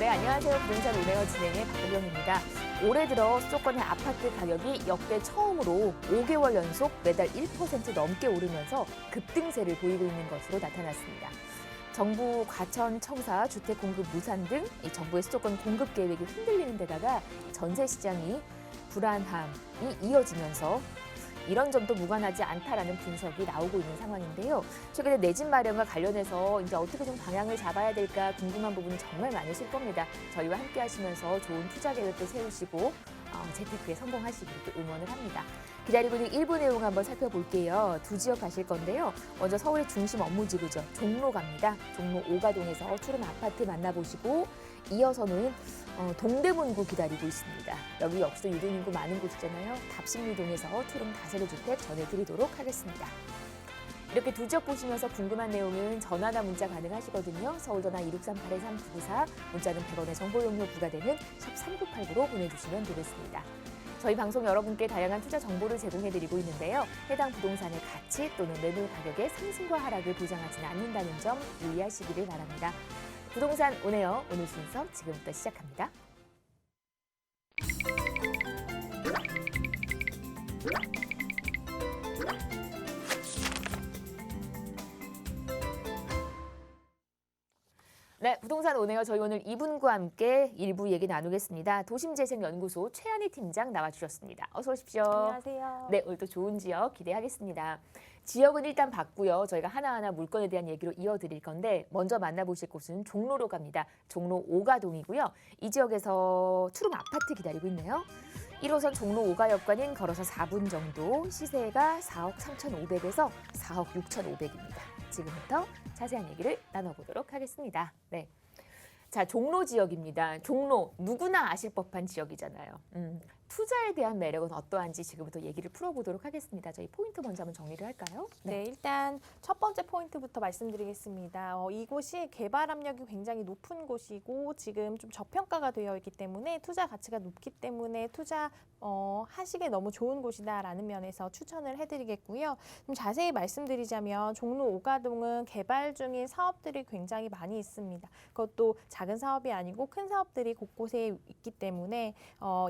네, 안녕하세요. 부동산 운행어 진행의 박보경입니다. 올해 들어 수도권의 아파트 가격이 역대 처음으로 5개월 연속 매달 1% 넘게 오르면서 급등세를 보이고 있는 것으로 나타났습니다. 정부 과천, 청사, 주택 공급 무산 등 정부의 수도권 공급 계획이 흔들리는 데다가 전세 시장이 불안함이 이어지면서 이런 점도 무관하지 않다라는 분석이 나오고 있는 상황인데요. 최근에 내 집 마련과 관련해서 이제 어떻게 좀 방향을 잡아야 될까 궁금한 부분이 정말 많으실 겁니다. 저희와 함께 하시면서 좋은 투자 계획도 세우시고 재테크에 성공하시길 또 응원을 합니다. 기다리고 있는 일부 내용 한번 살펴볼게요. 두 지역 가실 건데요. 먼저 서울의 중심 업무지구죠. 종로 갑니다. 종로 오가동에서 투룸 아파트 만나보시고 이어서는 동대문구 기다리고 있습니다. 여기 역시도 유동인구 많은 곳이잖아요. 답심리동에서 투룸 다세대 주택 전해드리도록 하겠습니다. 이렇게 두 지역 보시면서 궁금한 내용은 전화나 문자 가능하시거든요. 서울전화 2638-3994, 문자는 100원의 정보 용료 부과되는 샵 3989로 보내주시면 되겠습니다. 저희 방송 여러분께 다양한 투자 정보를 제공해드리고 있는데요. 해당 부동산의 가치 또는 매물 가격의 상승과 하락을 보장하지는 않는다는 점 유의하시기를 바랍니다. 부동산 온에어 오늘 순서 지금부터 시작합니다. 네, 부동산 온에어 저희 오늘 이분과 함께 일부 얘기 나누겠습니다. 도심재생연구소 최한희 팀장 나와주셨습니다. 어서 오십시오. 안녕하세요. 네, 오늘 또 좋은 지역 기대하겠습니다. 지역은 일단 봤고요. 저희가 하나하나 물건에 대한 얘기로 이어드릴 건데 먼저 만나보실 곳은 종로로 갑니다. 종로 오가동이고요. 이 지역에서 투룸 아파트 기다리고 있네요. 1호선 종로 오가역과는 걸어서 4분 정도, 시세가 4억 3,500에서 4억 6,500입니다. 지금부터 자세한 얘기를 나눠보도록 하겠습니다. 네. 자, 종로 지역입니다. 종로, 누구나 아실 법한 지역이잖아요. 투자에 대한 매력은 어떠한지 지금부터 얘기를 풀어보도록 하겠습니다. 저희 포인트 먼저 한번 정리를 할까요? 네, 일단 첫 번째 포인트부터 말씀드리겠습니다. 이곳이 개발 압력이 굉장히 높은 곳이고 지금 좀 저평가가 되어 있기 때문에 투자 가치가 높기 때문에 투자 하시기에 너무 좋은 곳이다라는 면에서 추천을 해드리겠고요. 좀 자세히 말씀드리자면 종로 오가동은 개발 중인 사업들이 굉장히 많이 있습니다. 그것도 작은 사업이 아니고 큰 사업들이 곳곳에 있기 때문에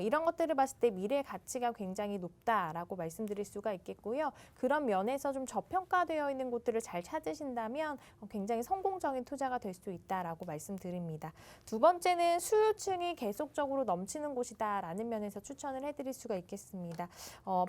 이런 것들을 봤을 때 미래 가치가 굉장히 높다라고 말씀드릴 수가 있겠고요. 그런 면에서 좀 저평가되어 있는 곳들을 잘 찾으신다면 굉장히 성공적인 투자가 될 수 있다라고 말씀드립니다. 두 번째는 수요층이 계속적으로 넘치는 곳이다라는 면에서 추천을 해드릴 수가 있겠습니다.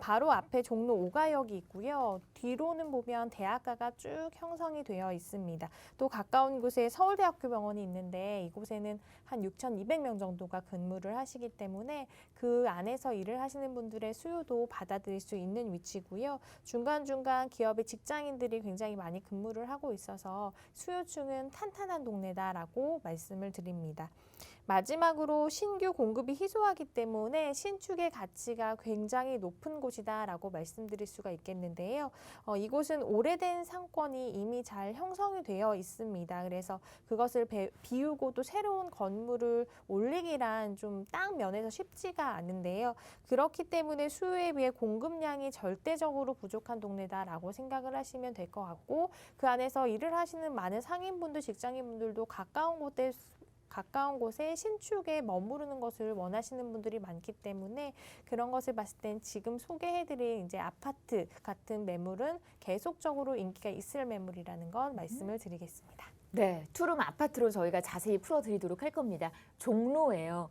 바로 앞에 종로 오가역이 있고요. 뒤로는 보면 대학가가 쭉 형성이 되어 있습니다. 또 가까운 곳에 서울대학교 병원이 있는데 이곳에는 한 6,200명 정도가 근무를 하시기 때문에 그 안에서 일을 하시는 분들의 수요도 받아들일 수 있는 위치고요. 중간중간 기업의 직장인들이 굉장히 많이 근무를 하고 있어서 수요층은 탄탄한 동네다라고 말씀을 드립니다. 마지막으로 신규 공급이 희소하기 때문에 신축의 가치가 굉장히 높은 곳이다라고 말씀드릴 수가 있겠는데요. 이곳은 오래된 상권이 이미 잘 형성이 되어 있습니다. 그래서 그것을 비우고 또 새로운 건물을 올리기란 좀 땅 면에서 쉽지가 않은데요. 그렇기 때문에 수요에 비해 공급량이 절대적으로 부족한 동네다라고 생각을 하시면 될 것 같고 그 안에서 일을 하시는 많은 상인분들, 직장인분들도 가까운 곳에 신축에 머무르는 것을 원하시는 분들이 많기 때문에 그런 것을 봤을 땐 지금 소개해드릴 이제 아파트 같은 매물은 계속적으로 인기가 있을 매물이라는 건 말씀을 드리겠습니다. 네, 투룸 아파트로 저희가 자세히 풀어드리도록 할 겁니다. 종로예요.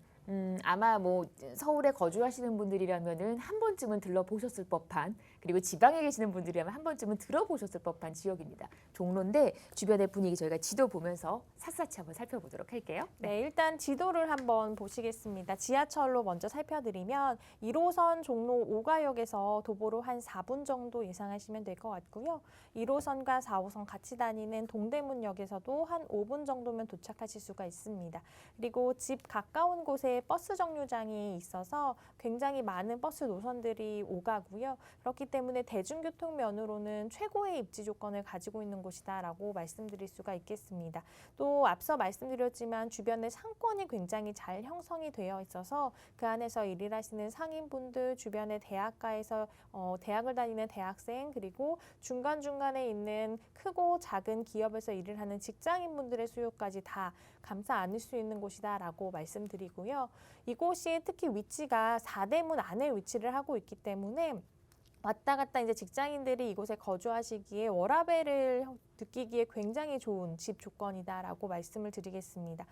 아마 뭐 서울에 거주하시는 분들이라면은 한 번쯤은 들러보셨을 법한, 그리고 지방에 계시는 분들이라면 한 번쯤은 들어보셨을 법한 지역입니다. 종로인데 주변의 분위기 저희가 지도 보면서 샅샅이 한번 살펴보도록 할게요. 네, 일단 지도를 한번 보시겠습니다. 지하철로 먼저 살펴드리면 1호선 종로 오가역에서 도보로 한 4분 정도 예상하시면 될 것 같고요. 1호선과 4호선 같이 다니는 동대문역에서도 한 5분 정도면 도착하실 수가 있습니다. 그리고 집 가까운 곳에 버스 정류장이 있어서 굉장히 많은 버스 노선들이 오가고요. 그렇기 때문에 대중교통면으로는 최고의 입지 조건을 가지고 있는 곳이다라고 말씀드릴 수가 있겠습니다. 또 앞서 말씀드렸지만 주변에 상권이 굉장히 잘 형성이 되어 있어서 그 안에서 일을 하시는 상인분들, 주변에 대학가에서 대학을 다니는 대학생, 그리고 중간중간에 있는 크고 작은 기업에서 일을 하는 직장인분들의 수요까지 다 감싸 안을 수 있는 곳이다라고 말씀드리고요. 이곳이 특히 위치가 4대문 안에 위치를 하고 있기 때문에 왔다 갔다 이제 직장인들이 이곳에 거주하시기에 워라밸을 느끼기에 굉장히 좋은 집 조건이다라고 말씀을 드리겠습니다.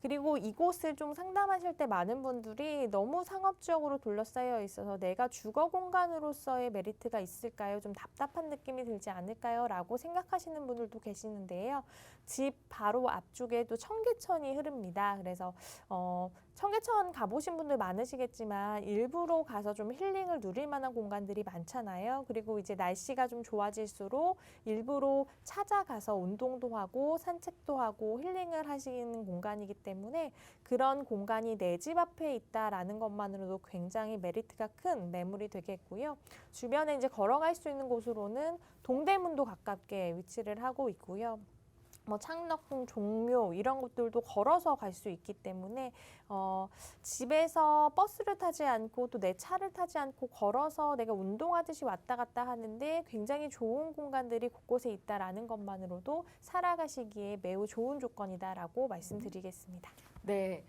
그리고 이곳을 좀 상담하실 때 많은 분들이 너무 상업적으로 둘러싸여 있어서 내가 주거 공간으로서의 메리트가 있을까요? 좀 답답한 느낌이 들지 않을까요? 라고 생각하시는 분들도 계시는데요. 집 바로 앞쪽에도 청계천이 흐릅니다. 그래서 청계천 가보신 분들 많으시겠지만 일부러 가서 좀 힐링을 누릴 만한 공간들이 많잖아요. 그리고 이제 날씨가 좀 좋아질수록 일부러 찾아가서 운동도 하고 산책도 하고 힐링을 하시는 공간이기 때문에 그런 공간이 내 집 앞에 있다라는 것만으로도 굉장히 메리트가 큰 매물이 되겠고요. 주변에 이제 걸어갈 수 있는 곳으로는 동대문도 가깝게 위치를 하고 있고요. 창덕궁, 종묘 이런 곳들도 걸어서 갈 수 있기 때문에 집에서 버스를 타지 않고 또 내 차를 타지 않고 걸어서 내가 운동하듯이 왔다 갔다 하는데 굉장히 좋은 공간들이 곳곳에 있다라는 것만으로도 살아가시기에 매우 좋은 조건이다라고 말씀드리겠습니다. 네.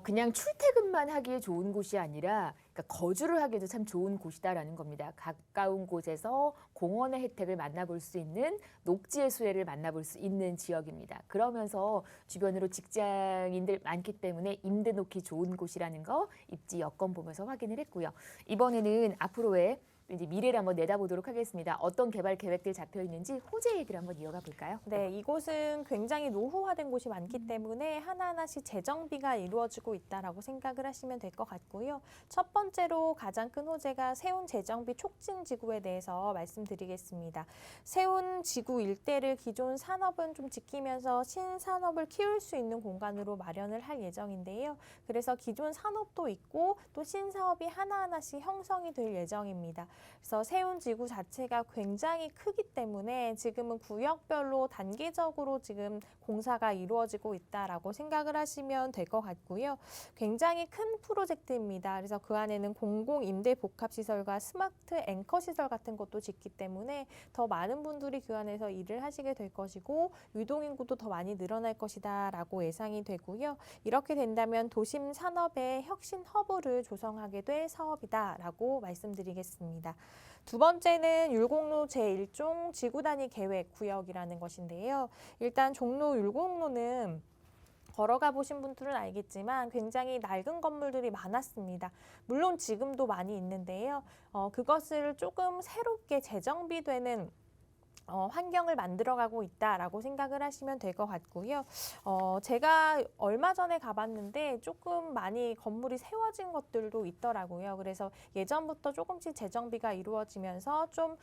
그냥 출퇴근만 하기에 좋은 곳이 아니라 그러니까 거주를 하기에도 참 좋은 곳이다라는 겁니다. 가까운 곳에서 공원의 혜택을 만나볼 수 있는 녹지의 수혜를 만나볼 수 있는 지역입니다. 그러면서 주변으로 직장인들 많기 때문에 임대 놓기 좋은 곳이라는 거 입지 여건 보면서 확인을 했고요. 이번에는 앞으로의 이제 미래를 한번 내다보도록 하겠습니다. 어떤 개발 계획들 잡혀 있는지 호재 얘기를 한번 이어가 볼까요? 네, 이곳은 굉장히 노후화된 곳이 많기 때문에 하나하나씩 재정비가 이루어지고 있다라고 생각을 하시면 될 것 같고요. 첫 번째로 가장 큰 호재가 세운 재정비 촉진 지구에 대해서 말씀드리겠습니다. 세운 지구 일대를 기존 산업은 좀 지키면서 신산업을 키울 수 있는 공간으로 마련을 할 예정인데요. 그래서 기존 산업도 있고 또 신사업이 하나하나씩 형성이 될 예정입니다. 그래서 세운 지구 자체가 굉장히 크기 때문에 지금은 구역별로 단계적으로 지금 공사가 이루어지고 있다라고 생각을 하시면 될 것 같고요. 굉장히 큰 프로젝트입니다. 그래서 그 안에는 공공 임대 복합 시설과 스마트 앵커 시설 같은 것도 짓기 때문에 더 많은 분들이 그 안에서 일을 하시게 될 것이고 유동 인구도 더 많이 늘어날 것이다라고 예상이 되고요. 이렇게 된다면 도심 산업의 혁신 허브를 조성하게 될 사업이다라고 말씀드리겠습니다. 두 번째는 율곡로 제1종 지구단위 계획 구역이라는 것인데요. 일단 종로 율곡로는 걸어가 보신 분들은 알겠지만 굉장히 낡은 건물들이 많았습니다. 물론 지금도 많이 있는데요. 그것을 조금 새롭게 재정비되는 환경을 만들어가고 있다라고 생각을 하시면 될 것 같고요. 제가 얼마 전에 가봤는데 조금 많이 건물이 세워진 것들도 있더라고요. 그래서 예전부터 조금씩 재정비가 이루어지면서 좀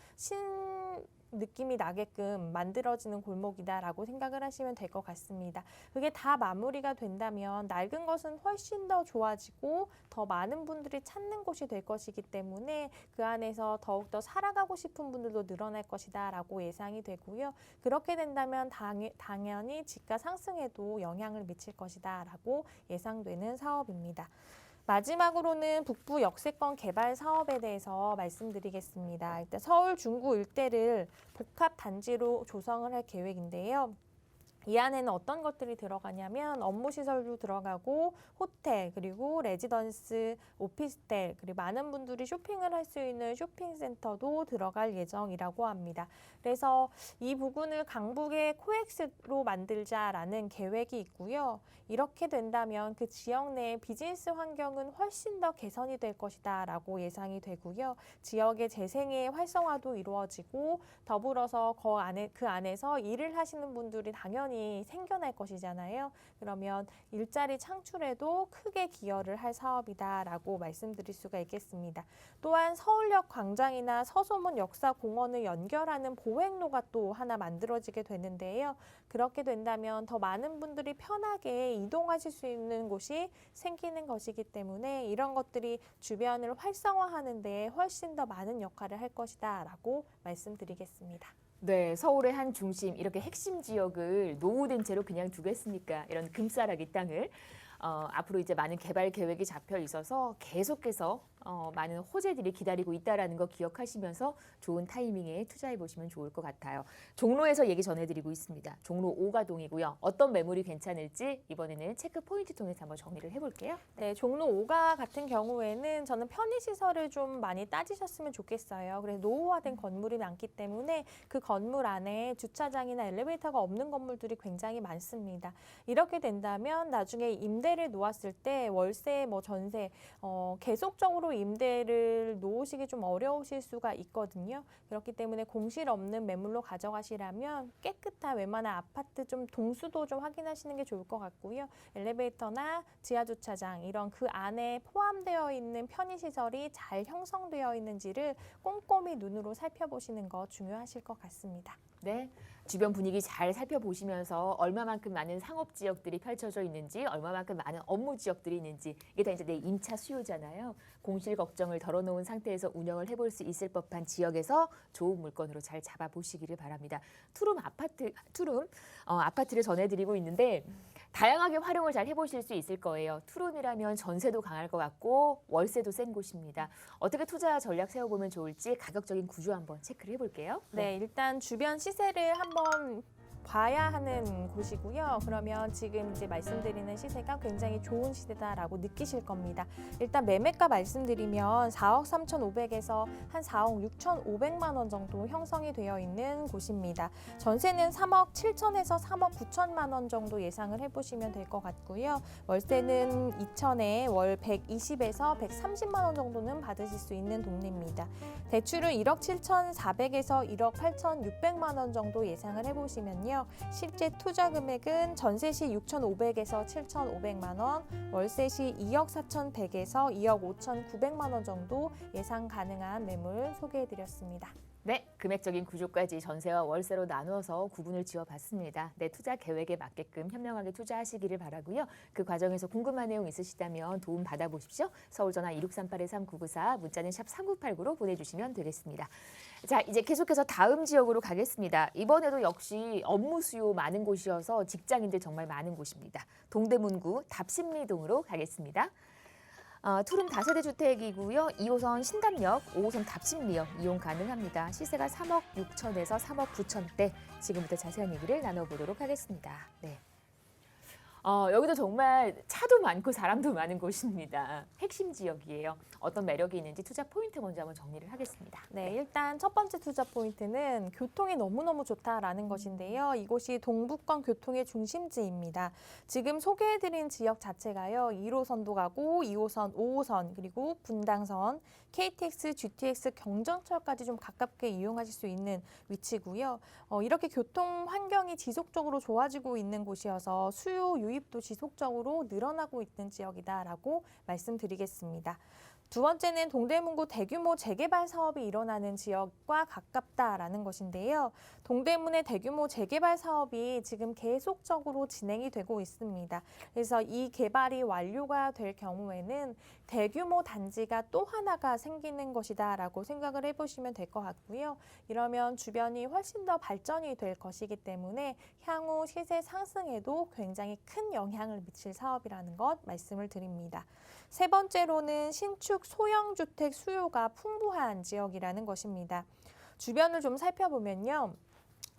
느낌이 나게끔 만들어지는 골목이다라고 생각을 하시면 될 것 같습니다. 그게 다 마무리가 된다면 낡은 것은 훨씬 더 좋아지고 더 많은 분들이 찾는 곳이 될 것이기 때문에 그 안에서 더욱더 살아가고 싶은 분들도 늘어날 것이다라고 예상이 되고요. 그렇게 된다면 당연히 집가 상승에도 영향을 미칠 것이다라고 예상되는 사업입니다. 마지막으로는 북부 역세권 개발 사업에 대해서 말씀드리겠습니다. 일단 서울 중구 일대를 복합 단지로 조성을 할 계획인데요. 이 안에는 어떤 것들이 들어가냐면 업무시설도 들어가고 호텔, 그리고 레지던스, 오피스텔, 그리고 많은 분들이 쇼핑을 할 수 있는 쇼핑센터도 들어갈 예정이라고 합니다. 그래서 이 부분을 강북의 코엑스로 만들자라는 계획이 있고요. 이렇게 된다면 그 지역 내의 비즈니스 환경은 훨씬 더 개선이 될 것이다 라고 예상이 되고요. 지역의 재생의 활성화도 이루어지고 더불어서 그 안에서 일을 하시는 분들이 당연히 수요원이 생겨날 것이잖아요. 그러면 일자리 창출에도 크게 기여를 할 사업이다라고 말씀드릴 수가 있겠습니다. 또한 서울역 광장이나 서소문 역사공원을 연결하는 보행로가 또 하나 만들어지게 되는데요. 그렇게 된다면 더 많은 분들이 편하게 이동하실 수 있는 곳이 생기는 것이기 때문에 이런 것들이 주변을 활성화하는 데 훨씬 더 많은 역할을 할 것이다 라고 말씀드리겠습니다. 네, 서울의 한 중심, 이렇게 핵심 지역을 노후된 채로 그냥 두겠습니까? 이런 금싸라기 땅을. 앞으로 이제 많은 개발 계획이 잡혀 있어서 계속해서 많은 호재들이 기다리고 있다는 거 기억하시면서 좋은 타이밍에 투자해 보시면 좋을 것 같아요. 종로에서 얘기 전해드리고 있습니다. 종로 5가동이고요. 어떤 매물이 괜찮을지 이번에는 체크 포인트 통해서 한번 정리를 해볼게요. 네, 종로 5가 같은 경우에는 저는 편의시설을 좀 많이 따지셨으면 좋겠어요. 그래서 노후화된 건물이 많기 때문에 그 건물 안에 주차장이나 엘리베이터가 없는 건물들이 굉장히 많습니다. 이렇게 된다면 나중에 임대를 놓았을 때 월세, 전세, 계속적으로 임대를 놓으시기 좀 어려우실 수가 있거든요. 그렇기 때문에 공실 없는 매물로 가져가시려면 깨끗한 웬만한 아파트 좀 동수도 좀 확인하시는 게 좋을 것 같고요. 엘리베이터나 지하주차장 이런 그 안에 포함되어 있는 편의시설이 잘 형성되어 있는지를 꼼꼼히 눈으로 살펴보시는 거 중요하실 것 같습니다. 네, 주변 분위기 잘 살펴보시면서 얼마만큼 많은 상업 지역들이 펼쳐져 있는지, 얼마만큼 많은 업무 지역들이 있는지, 이게 다 이제 내 임차 수요잖아요. 공실 걱정을 덜어놓은 상태에서 운영을 해볼 수 있을 법한 지역에서 좋은 물건으로 잘 잡아보시기를 바랍니다. 투룸 아파트를 전해드리고 있는데 다양하게 활용을 잘 해보실 수 있을 거예요. 투룸이라면 전세도 강할 것 같고 월세도 센 곳입니다. 어떻게 투자 전략 세워보면 좋을지 가격적인 구조 한번 체크를 해볼게요. 네, 일단 주변 시세를 한번 봐야 하는 곳이고요. 그러면 지금 이제 말씀드리는 시세가 굉장히 좋은 시세다라고 느끼실 겁니다. 일단 매매가 말씀드리면 4억 3,500에서 한 4억 6,500만 원 정도 형성이 되어 있는 곳입니다. 전세는 3억 7천에서 3억 9천만 원 정도 예상을 해보시면 될 것 같고요. 월세는 2천에 월 120에서 130만 원 정도는 받으실 수 있는 동네입니다. 대출은 1억 7,400에서 1억 8,600만 원 정도 예상을 해보시면요. 실제 투자 금액은 전세 시 6,500에서 7,500만 원, 월세 시 2억 4,100에서 2억 5,900만 원 정도 예상 가능한 매물 소개해드렸습니다. 네, 금액적인 구조까지 전세와 월세로 나누어서 구분을 지어봤습니다. 내 투자 계획에 맞게끔 현명하게 투자하시기를 바라고요. 그 과정에서 궁금한 내용 있으시다면 도움 받아보십시오. 서울전화 2638-3994, 문자는 샵 3989로 보내주시면 되겠습니다. 자, 이제 계속해서 다음 지역으로 가겠습니다. 이번에도 역시 업무 수요 많은 곳이어서 직장인들 정말 많은 곳입니다. 동대문구 답심리동으로 가겠습니다. 투룸 다세대 주택이고요. 2호선 신담역, 5호선 답심리역 이용 가능합니다. 시세가 3억 6천에서 3억 9천대. 지금부터 자세한 얘기를 나눠보도록 하겠습니다. 네. 여기도 정말 차도 많고 사람도 많은 곳입니다. 핵심 지역이에요. 어떤 매력이 있는지 투자 포인트 먼저 한번 정리를 하겠습니다. 네, 일단 첫 번째 투자 포인트는 교통이 너무너무 좋다라는 것인데요. 이곳이 동북권 교통의 중심지입니다. 지금 소개해드린 지역 자체가요. 1호선도 가고 2호선, 5호선, 그리고 분당선, KTX, GTX 경전철까지 좀 가깝게 이용하실 수 있는 위치고요. 이렇게 교통 환경이 지속적으로 좋아지고 있는 곳이어서 수요 유입도 지속적으로 늘어나고 있는 지역이다라고 말씀드리겠습니다. 두 번째는 동대문구 대규모 재개발 사업이 일어나는 지역과 가깝다라는 것인데요. 동대문의 대규모 재개발 사업이 지금 계속적으로 진행이 되고 있습니다. 그래서 이 개발이 완료가 될 경우에는 대규모 단지가 또 하나가 생기는 것이다라고 생각을 해보시면 될 것 같고요. 이러면 주변이 훨씬 더 발전이 될 것이기 때문에 향후 시세 상승에도 굉장히 큰 영향을 미칠 사업이라는 것 말씀을 드립니다. 세 번째로는 신축 소형주택 수요가 풍부한 지역이라는 것입니다. 주변을 좀 살펴보면요.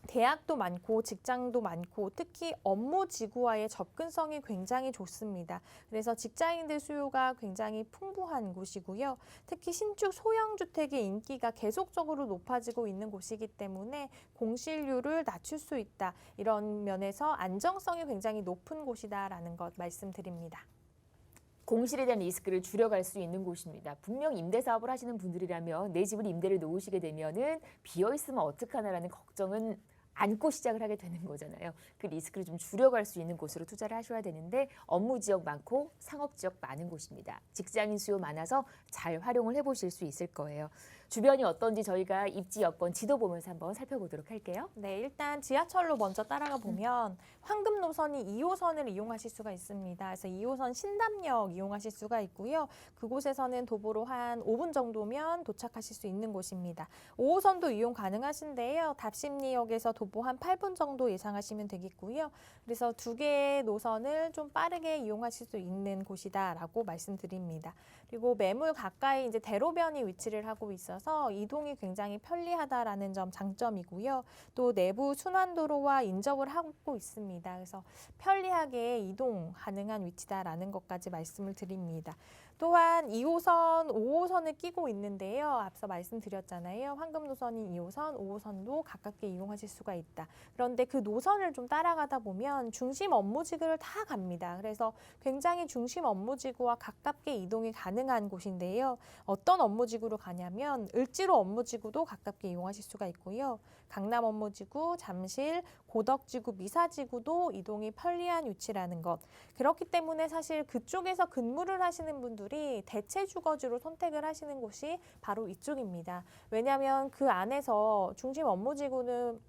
대학도 많고 직장도 많고 특히 업무 지구와의 접근성이 굉장히 좋습니다. 그래서 직장인들 수요가 굉장히 풍부한 곳이고요. 특히 신축 소형주택의 인기가 계속적으로 높아지고 있는 곳이기 때문에 공실률을 낮출 수 있다. 이런 면에서 안정성이 굉장히 높은 곳이다라는 것 말씀드립니다. 공실에 대한 리스크를 줄여갈 수 있는 곳입니다. 분명 임대 사업을 하시는 분들이라면 내 집을 임대를 놓으시게 되면은 비어 있으면 어떡하나라는 걱정은 안고 시작을 하게 되는 거잖아요. 그 리스크를 좀 줄여갈 수 있는 곳으로 투자를 하셔야 되는데 업무 지역 많고 상업 지역 많은 곳입니다. 직장인 수요 많아서 잘 활용을 해보실 수 있을 거예요. 주변이 어떤지 저희가 입지 여건 지도 보면서 한번 살펴보도록 할게요. 네, 일단 지하철로 먼저 따라가 보면 황금 노선이 2호선을 이용하실 수가 있습니다. 그래서 2호선 신담역 이용하실 수가 있고요. 그곳에서는 도보로 한 5분 정도면 도착하실 수 있는 곳입니다. 5호선도 이용 가능하신데요. 답심리역에서 도보 한 8분 정도 예상하시면 되겠고요. 그래서 두 개의 노선을 좀 빠르게 이용하실 수 있는 곳이다라고 말씀드립니다. 그리고 매물 가까이 이제 대로변이 위치를 하고 있어서 이동이 굉장히 편리하다라는 점 장점이고요. 또 내부 순환도로와 인접을 하고 있습니다. 그래서 편리하게 이동 가능한 위치다라는 것까지 말씀을 드립니다. 또한 2호선, 5호선을 끼고 있는데요. 앞서 말씀드렸잖아요. 황금 노선인 2호선, 5호선도 가깝게 이용하실 수가 있다. 그런데 그 노선을 좀 따라가다 보면 중심 업무지구를 다 갑니다. 그래서 굉장히 중심 업무지구와 가깝게 이동이 가능한 곳인데요. 어떤 업무지구로 가냐면 을지로 업무지구도 가깝게 이용하실 수가 있고요. 강남 업무지구, 잠실, 고덕지구, 미사지구도 이동이 편리한 위치라는 것. 그렇기 때문에 사실 그쪽에서 근무를 하시는 분들이 대체 주거지로 선택을 하시는 곳이 바로 이쪽입니다. 왜냐하면 그 안에서 중심 업무지구는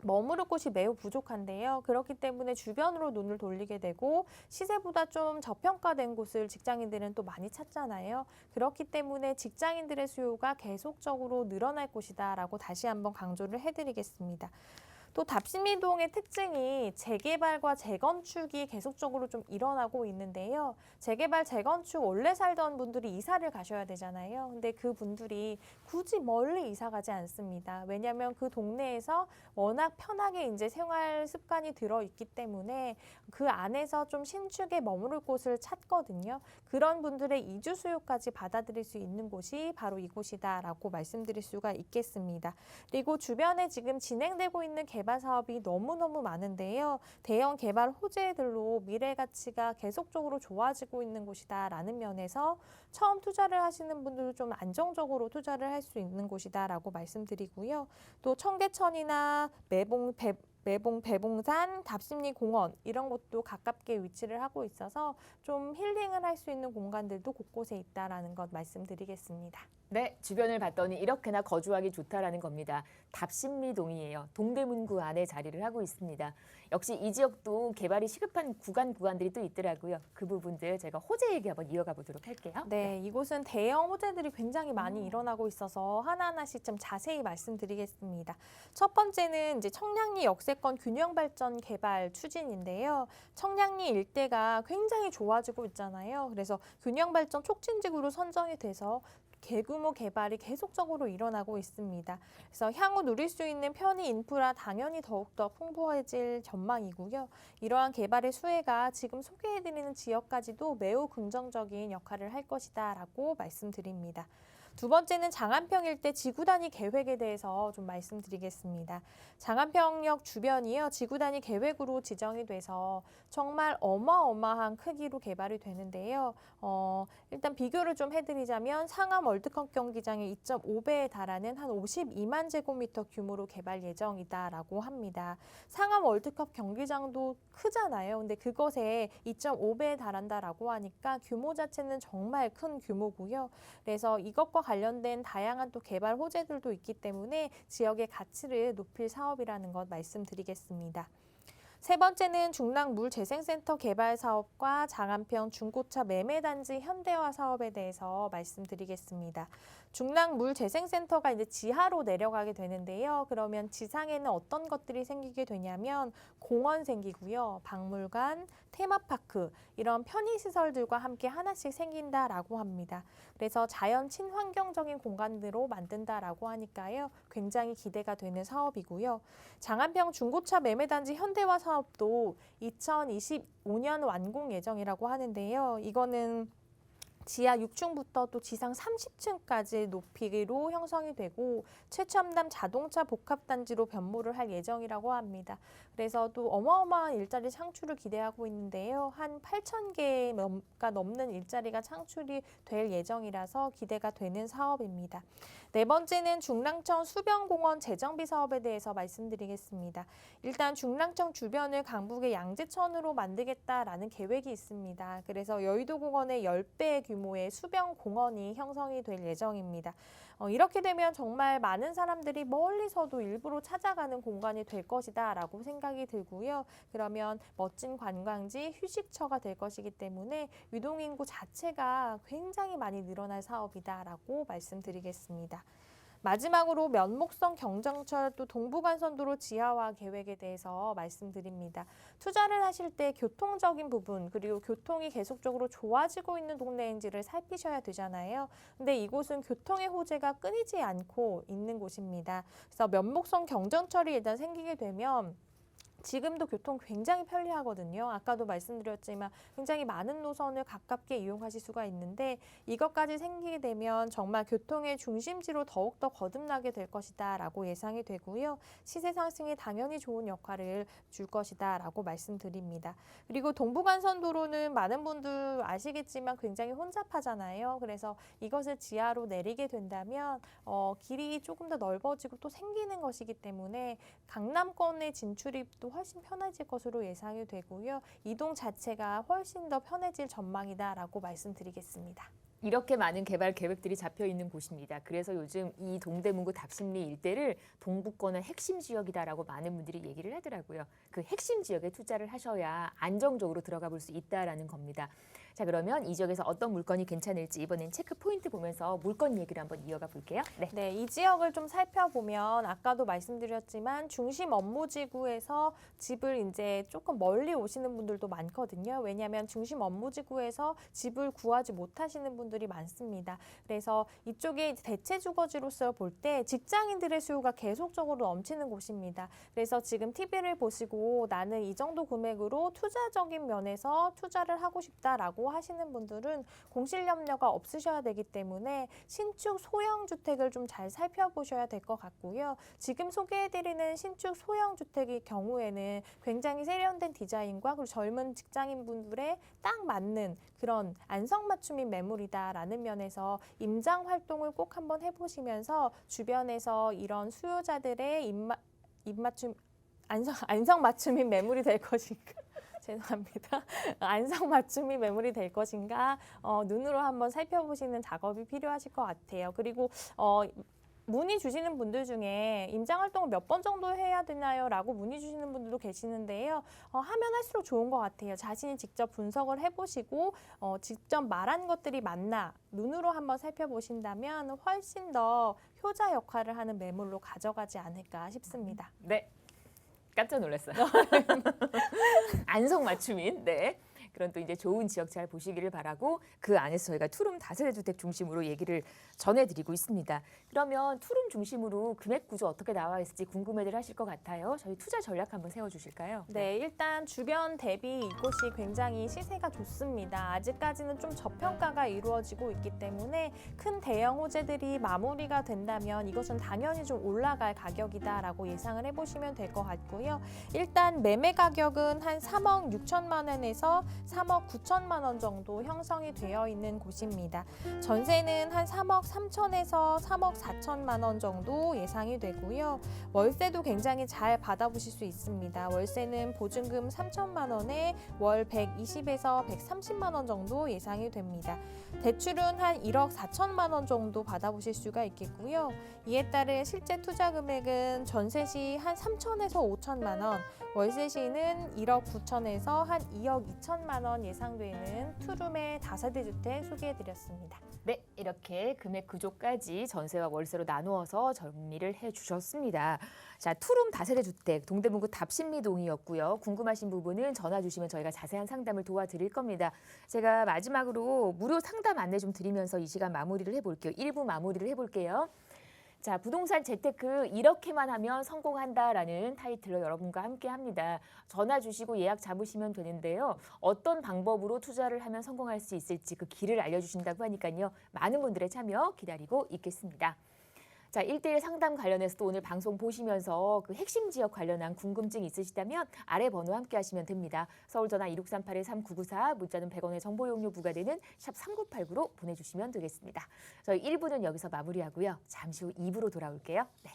머무를 곳이 매우 부족한데요. 그렇기 때문에 주변으로 눈을 돌리게 되고 시세보다 좀 저평가된 곳을 직장인들은 또 많이 찾잖아요. 그렇기 때문에 직장인들의 수요가 계속적으로 늘어날 곳이다라고 다시 한번 강조를 해드리겠습니다. 또 답심이동의 특징이 재개발과 재건축이 계속적으로 좀 일어나고 있는데요. 재개발, 재건축 원래 살던 분들이 이사를 가셔야 되잖아요. 근데 그 분들이 굳이 멀리 이사 가지 않습니다. 왜냐하면 그 동네에서 워낙 편하게 이제 생활 습관이 들어있기 때문에 그 안에서 좀 신축에 머무를 곳을 찾거든요. 그런 분들의 이주 수요까지 받아들일 수 있는 곳이 바로 이곳이다라고 말씀드릴 수가 있겠습니다. 그리고 주변에 지금 진행되고 있는 개발 사업이 너무너무 많은데요. 대형 개발 호재들로 미래 가치가 계속적으로 좋아지고 있는 곳이다라는 면에서 처음 투자를 하시는 분들도 좀 안정적으로 투자를 할 수 있는 곳이다라고 말씀드리고요. 또 청계천이나 배봉산, 답심리 공원 이런 곳도 가깝게 위치를 하고 있어서 좀 힐링을 할 수 있는 공간들도 곳곳에 있다라는 것 말씀드리겠습니다. 네, 주변을 봤더니 이렇게나 거주하기 좋다라는 겁니다. 답심리동이에요. 동대문구 안에 자리를 하고 있습니다. 역시 이 지역도 개발이 시급한 구간들이 또 있더라고요. 그 부분들 제가 호재 얘기 한번 이어가 보도록 할게요. 네, 이곳은 대형 호재들이 굉장히 많이 일어나고 있어서 하나하나씩 좀 자세히 말씀드리겠습니다. 첫 번째는 이제 청량리 역세권 균형 발전 개발 추진인데요. 청량리 일대가 굉장히 좋아지고 있잖아요. 그래서 균형 발전 촉진지구로 선정이 돼서 대규모 개발이 계속적으로 일어나고 있습니다. 그래서 향후 누릴 수 있는 편의 인프라 당연히 더욱더 풍부해질 전망이고요. 이러한 개발의 수혜가 지금 소개해드리는 지역까지도 매우 긍정적인 역할을 할 것이다라고 말씀드립니다. 두 번째는 장안평 일대 지구 단위 계획에 대해서 좀 말씀드리겠습니다. 장안평역 주변이요, 지구 단위 계획으로 지정이 돼서 정말 어마어마한 크기로 개발이 되는데요. 일단 비교를 좀 해드리자면 상암 월드컵 경기장의 2.5배에 달하는 한 52만 제곱미터 규모로 개발 예정이다라고 합니다. 상암 월드컵 경기장도 크잖아요. 근데 그것에 2.5배에 달한다라고 하니까 규모 자체는 정말 큰 규모고요. 그래서 이것과 관련된 다양한 또 개발 호재들도 있기 때문에 지역의 가치를 높일 사업이라는 것 말씀드리겠습니다. 세 번째는 중랑 물재생센터 개발 사업과 장안평 중고차 매매단지 현대화 사업에 대해서 말씀드리겠습니다. 중랑 물재생센터가 이제 지하로 내려가게 되는데요. 그러면 지상에는 어떤 것들이 생기게 되냐면 공원 생기고요, 박물관, 테마파크 이런 편의시설들과 함께 하나씩 생긴다라고 합니다. 그래서 자연 친환경적인 공간으로 만든다라고 하니까요. 굉장히 기대가 되는 사업이고요. 장안평 중고차 매매단지 현대화 사업도 2025년 완공 예정이라고 하는데요. 이거는 지하 6층부터 또 지상 30층까지 높이로 형성이 되고 최첨단 자동차 복합단지로 변모를 할 예정이라고 합니다. 그래서 또 어마어마한 일자리 창출을 기대하고 있는데요. 한 8,000개가 넘는 일자리가 창출이 될 예정이라서 기대가 되는 사업입니다. 네 번째는 중랑천 수변공원 재정비 사업에 대해서 말씀드리겠습니다. 일단 중랑천 주변을 강북의 양재천으로 만들겠다라는 계획이 있습니다. 그래서 여의도공원의 10배 규모의 수변공원이 형성이 될 예정입니다. 이렇게 되면 정말 많은 사람들이 멀리서도 일부러 찾아가는 공간이 될 것이다 라고 생각이 들고요. 그러면 멋진 관광지, 휴식처가 될 것이기 때문에 유동인구 자체가 굉장히 많이 늘어날 사업이다 라고 말씀드리겠습니다. 마지막으로 면목성 경정철 또 동부간선도로 지하화 계획에 대해서 말씀드립니다. 투자를 하실 때 교통적인 부분 그리고 교통이 계속적으로 좋아지고 있는 동네인지를 살피셔야 되잖아요. 근데 이곳은 교통의 호재가 끊이지 않고 있는 곳입니다. 그래서 면목성 경정철이 일단 생기게 되면 지금도 교통 굉장히 편리하거든요. 아까도 말씀드렸지만 굉장히 많은 노선을 가깝게 이용하실 수가 있는데 이것까지 생기게 되면 정말 교통의 중심지로 더욱더 거듭나게 될 것이다 라고 예상이 되고요. 시세 상승에 당연히 좋은 역할을 줄 것이다 라고 말씀드립니다. 그리고 동부간선도로는 많은 분들 아시겠지만 굉장히 혼잡하잖아요. 그래서 이것을 지하로 내리게 된다면 길이 조금 더 넓어지고 또 생기는 것이기 때문에 강남권의 진출이 또 훨씬 편해질 것으로 예상이 되고요. 이동 자체가 훨씬 더 편해질 전망이다라고 말씀드리겠습니다. 이렇게 많은 개발 계획들이 잡혀 있는 곳입니다. 그래서 요즘 이 동대문구 답심리 일대를 동부권의 핵심 지역이다라고 많은 분들이 얘기를 하더라고요. 그 핵심 지역에 투자를 하셔야 안정적으로 들어가 볼 수 있다라는 겁니다. 자, 그러면 이 지역에서 어떤 물건이 괜찮을지 이번엔 체크 포인트 보면서 물건 얘기를 한번 이어가 볼게요. 네, 이 지역을 좀 살펴보면 아까도 말씀드렸지만 중심 업무지구에서 집을 이제 조금 멀리 오시는 분들도 많거든요. 왜냐하면 중심 업무지구에서 집을 구하지 못하시는 분들이 많습니다. 그래서 이쪽에 대체 주거지로서 볼 때 직장인들의 수요가 계속적으로 넘치는 곳입니다. 그래서 지금 TV를 보시고 나는 이 정도 금액으로 투자적인 면에서 투자를 하고 싶다라고 하시는 분들은 공실염려가 없으셔야 되기 때문에 신축 소형 주택을 좀 잘 살펴보셔야 될 것 같고요. 지금 소개해드리는 신축 소형 주택의 경우에는 굉장히 세련된 디자인과 그리고 젊은 직장인 분들의 딱 맞는 그런 안성맞춤인 매물이다라는 면에서 임장 활동을 꼭 한번 해보시면서 주변에서 이런 수요자들의 안성맞춤인 매물이 될 것인가? 죄송합니다. 안성맞춤이 매물이 될 것인가 눈으로 한번 살펴보시는 작업이 필요하실 것 같아요. 그리고 문의 주시는 분들 중에 임장 활동을 몇 번 정도 해야 되나요? 라고 문의 주시는 분들도 계시는데요. 하면 할수록 좋은 것 같아요. 자신이 직접 분석을 해보시고 직접 말한 것들이 맞나 눈으로 한번 살펴보신다면 훨씬 더 효자 역할을 하는 매물로 가져가지 않을까 싶습니다. 네. 깜짝 놀랐어요. 안성맞춤인 그런 또 이제 좋은 지역 잘 보시기를 바라고 그 안에서 저희가 투룸 다세대 주택 중심으로 얘기를 전해드리고 있습니다. 그러면 투룸 중심으로 금액 구조 어떻게 나와 있을지 궁금해들 하실 것 같아요. 저희 투자 전략 한번 세워주실까요? 네, 일단 주변 대비 이곳이 굉장히 시세가 좋습니다. 아직까지는 좀 저평가가 이루어지고 있기 때문에 큰 대형 호재들이 마무리가 된다면 이것은 당연히 좀 올라갈 가격이다라고 예상을 해보시면 될 것 같고요. 일단 매매 가격은 한 3억 6천만 원에서 3억 9천만 원 정도 형성이 되어 있는 곳입니다. 전세는 한 3억 3천에서 3억 4천만 원 정도 예상이 되고요. 월세도 굉장히 잘 받아보실 수 있습니다. 월세는 보증금 3천만 원에 월 120에서 130만 원 정도 예상이 됩니다. 대출은 한 1억 4천만 원 정도 받아보실 수가 있겠고요. 이에 따른 실제 투자 금액은 전세 시 한 3천에서 5천만 원, 월세 시는 1억 9천에서 한 2억 2천만 원 예상되는 투룸의 다세대 주택 소개해드렸습니다. 네, 이렇게 금액 구조까지 전세와 월세로 나누어서 정리를 해주셨습니다. 자, 투룸 다세대 주택 동대문구 답심리동이었고요. 궁금하신 부분은 전화 주시면 저희가 자세한 상담을 도와드릴 겁니다. 제가 마지막으로 무료 상담 안내 좀 드리면서 이 시간 마무리를 해볼게요. 1부 마무리를 해볼게요. 자, 부동산 재테크 이렇게만 하면 성공한다라는 타이틀로 여러분과 함께 합니다. 전화 주시고 예약 잡으시면 되는데요. 어떤 방법으로 투자를 하면 성공할 수 있을지 그 길을 알려주신다고 하니까요. 많은 분들의 참여 기다리고 있겠습니다. 자, 1대1 상담 관련해서도 오늘 방송 보시면서 그 핵심 지역 관련한 궁금증 있으시다면 아래 번호 함께 하시면 됩니다. 서울 전화 2638-3994, 문자는 100원의 정보 용료 부과되는 샵 3989로 보내주시면 되겠습니다. 저희 1부는 여기서 마무리하고요. 잠시 후 2부로 돌아올게요. 네.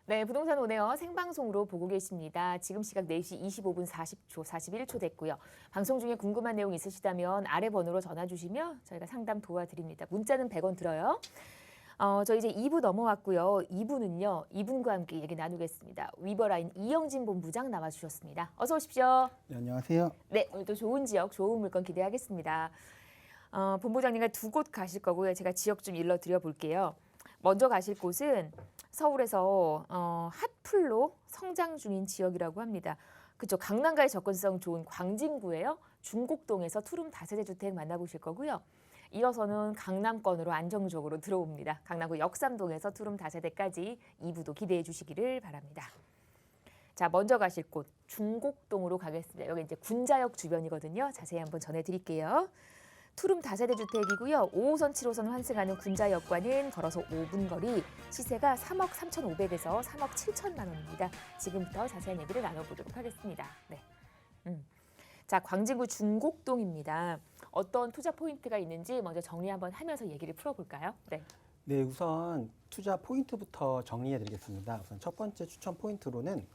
네, 부동산 오네요. 생방송으로 보고 계십니다. 지금 시각 4시 25분 40초, 41초 됐고요. 방송 중에 궁금한 내용 있으시다면 아래 번호로 전화 주시면 저희가 상담 도와드립니다. 문자는 100원 들어요. 저희 이제 2부 넘어왔고요. 2부는요. 이분과 함께 얘기 나누겠습니다. 위버라인 이영진 본부장 나와주셨습니다. 어서 오십시오. 네, 안녕하세요. 네, 오늘도 좋은 지역, 좋은 물건 기대하겠습니다. 본부장님과 두 곳 가실 거고요. 제가 지역 좀 일러드려 볼게요. 먼저 가실 곳은 서울에서 핫플로 성장 중인 지역이라고 합니다. 그쪽 강남가에 접근성 좋은 광진구예요. 중곡동에서 투룸 다세대 주택 만나보실 거고요. 이어서는 강남권으로 안정적으로 들어옵니다. 강남구 역삼동에서 투룸 다세대까지 2부도 기대해 주시기를 바랍니다. 자, 먼저 가실 곳 중곡동으로 가겠습니다. 여기 이제 군자역 주변이거든요. 자세히 한번 전해드릴게요. 투룸 다세대 주택이고요. 5호선, 7호선 환승하는 군자역과는 걸어서 5분 거리, 시세가 3억 3,500에서 3억 7천만 원입니다. 지금부터 자세한 얘기를 나눠보도록 하겠습니다. 네. 자, 광진구 중곡동입니다. 어떤 투자 포인트가 있는지 먼저 정리 한번 하면서 얘기를 풀어볼까요? 네. 네, 우선 투자 포인트부터 정리해 드리겠습니다. 우선 첫 번째 추천 포인트로는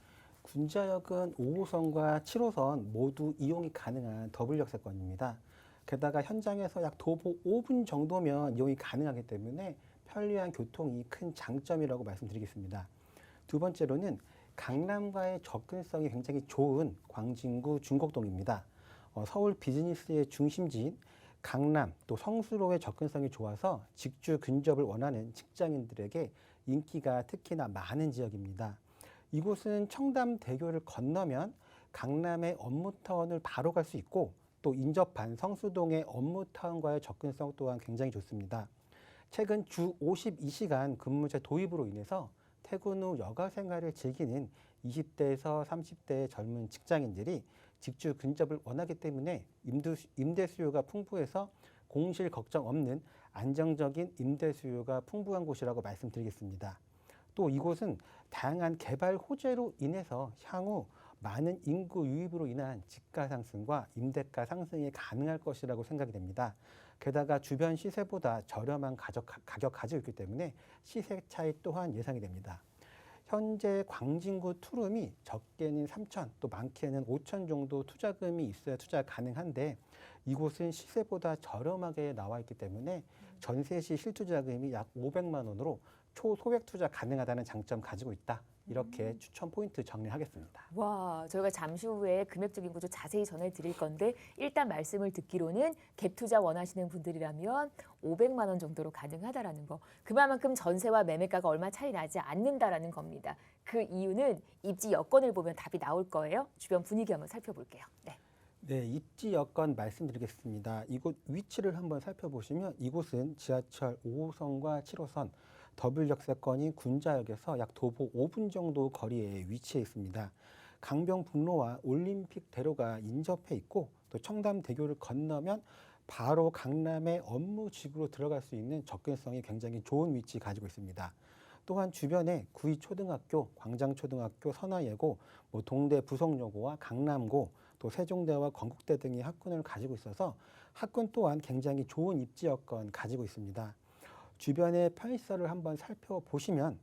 군자역은 5호선과 7호선 모두 이용이 가능한 더블 역세권입니다. 게다가 현장에서 약 도보 5분 정도면 이용이 가능하기 때문에 편리한 교통이 큰 장점이라고 말씀드리겠습니다. 두 번째로는 강남과의 접근성이 굉장히 좋은 광진구 중곡동입니다. 서울 비즈니스의 중심지인 강남 또 성수로의 접근성이 좋아서 직주 근접을 원하는 직장인들에게 인기가 특히나 많은 지역입니다. 이곳은 청담대교를 건너면 강남의 업무타운을 바로 갈 수 있고 또 인접한 성수동의 업무타운과의 접근성 또한 굉장히 좋습니다. 최근 주 52시간 근무제 도입으로 인해서 퇴근 후 여가 생활을 즐기는 20대에서 30대의 젊은 직장인들이 직주 근접을 원하기 때문에 임대 수요가 풍부해서 공실 걱정 없는 안정적인 임대 수요가 풍부한 곳이라고 말씀드리겠습니다. 또 이곳은 다양한 개발 호재로 인해서 향후 많은 인구 유입으로 인한 집가 상승과 임대가 상승이 가능할 것이라고 생각이 됩니다. 게다가 주변 시세보다 저렴한 가격 가지고 있기 때문에 시세 차이 또한 예상이 됩니다. 현재 광진구 투룸이 적게는 3천 또 많게는 5천 정도 투자금이 있어야 투자가 가능한데 이곳은 시세보다 저렴하게 나와 있기 때문에 전세 시 실투자금이 약 500만 원으로 초소액 투자 가능하다는 장점 가지고 있다. 이렇게 추천 포인트 정리하겠습니다. 와, 저희가 잠시 후에 금액적인 구조 자세히 전해드릴 건데 일단 말씀을 듣기로는 갭 투자 원하시는 분들이라면 500만 원 정도로 가능하다라는 거. 그만큼 전세와 매매가가 얼마 차이 나지 않는다라는 겁니다. 그 이유는 입지 여건을 보면 답이 나올 거예요. 주변 분위기 한번 살펴볼게요. 네. 네, 입지 여건 말씀드리겠습니다. 이곳 위치를 한번 살펴보시면 이곳은 지하철 5호선과 7호선 더블 역세권인 군자역에서 약 도보 5분 정도 거리에 위치해 있습니다. 강변북로와 올림픽대로가 인접해 있고 또 청담대교를 건너면 바로 강남의 업무지구로 들어갈 수 있는 접근성이 굉장히 좋은 위치 가지고 있습니다. 또한 주변에 구의초등학교, 광장초등학교, 선화예고, 동대 부석여고와 강남고, 또 세종대와 건국대 등의 학군을 가지고 있어서 학군 또한 굉장히 좋은 입지 여건 가지고 있습니다. 주변의 편의시설을 한번 살펴보시면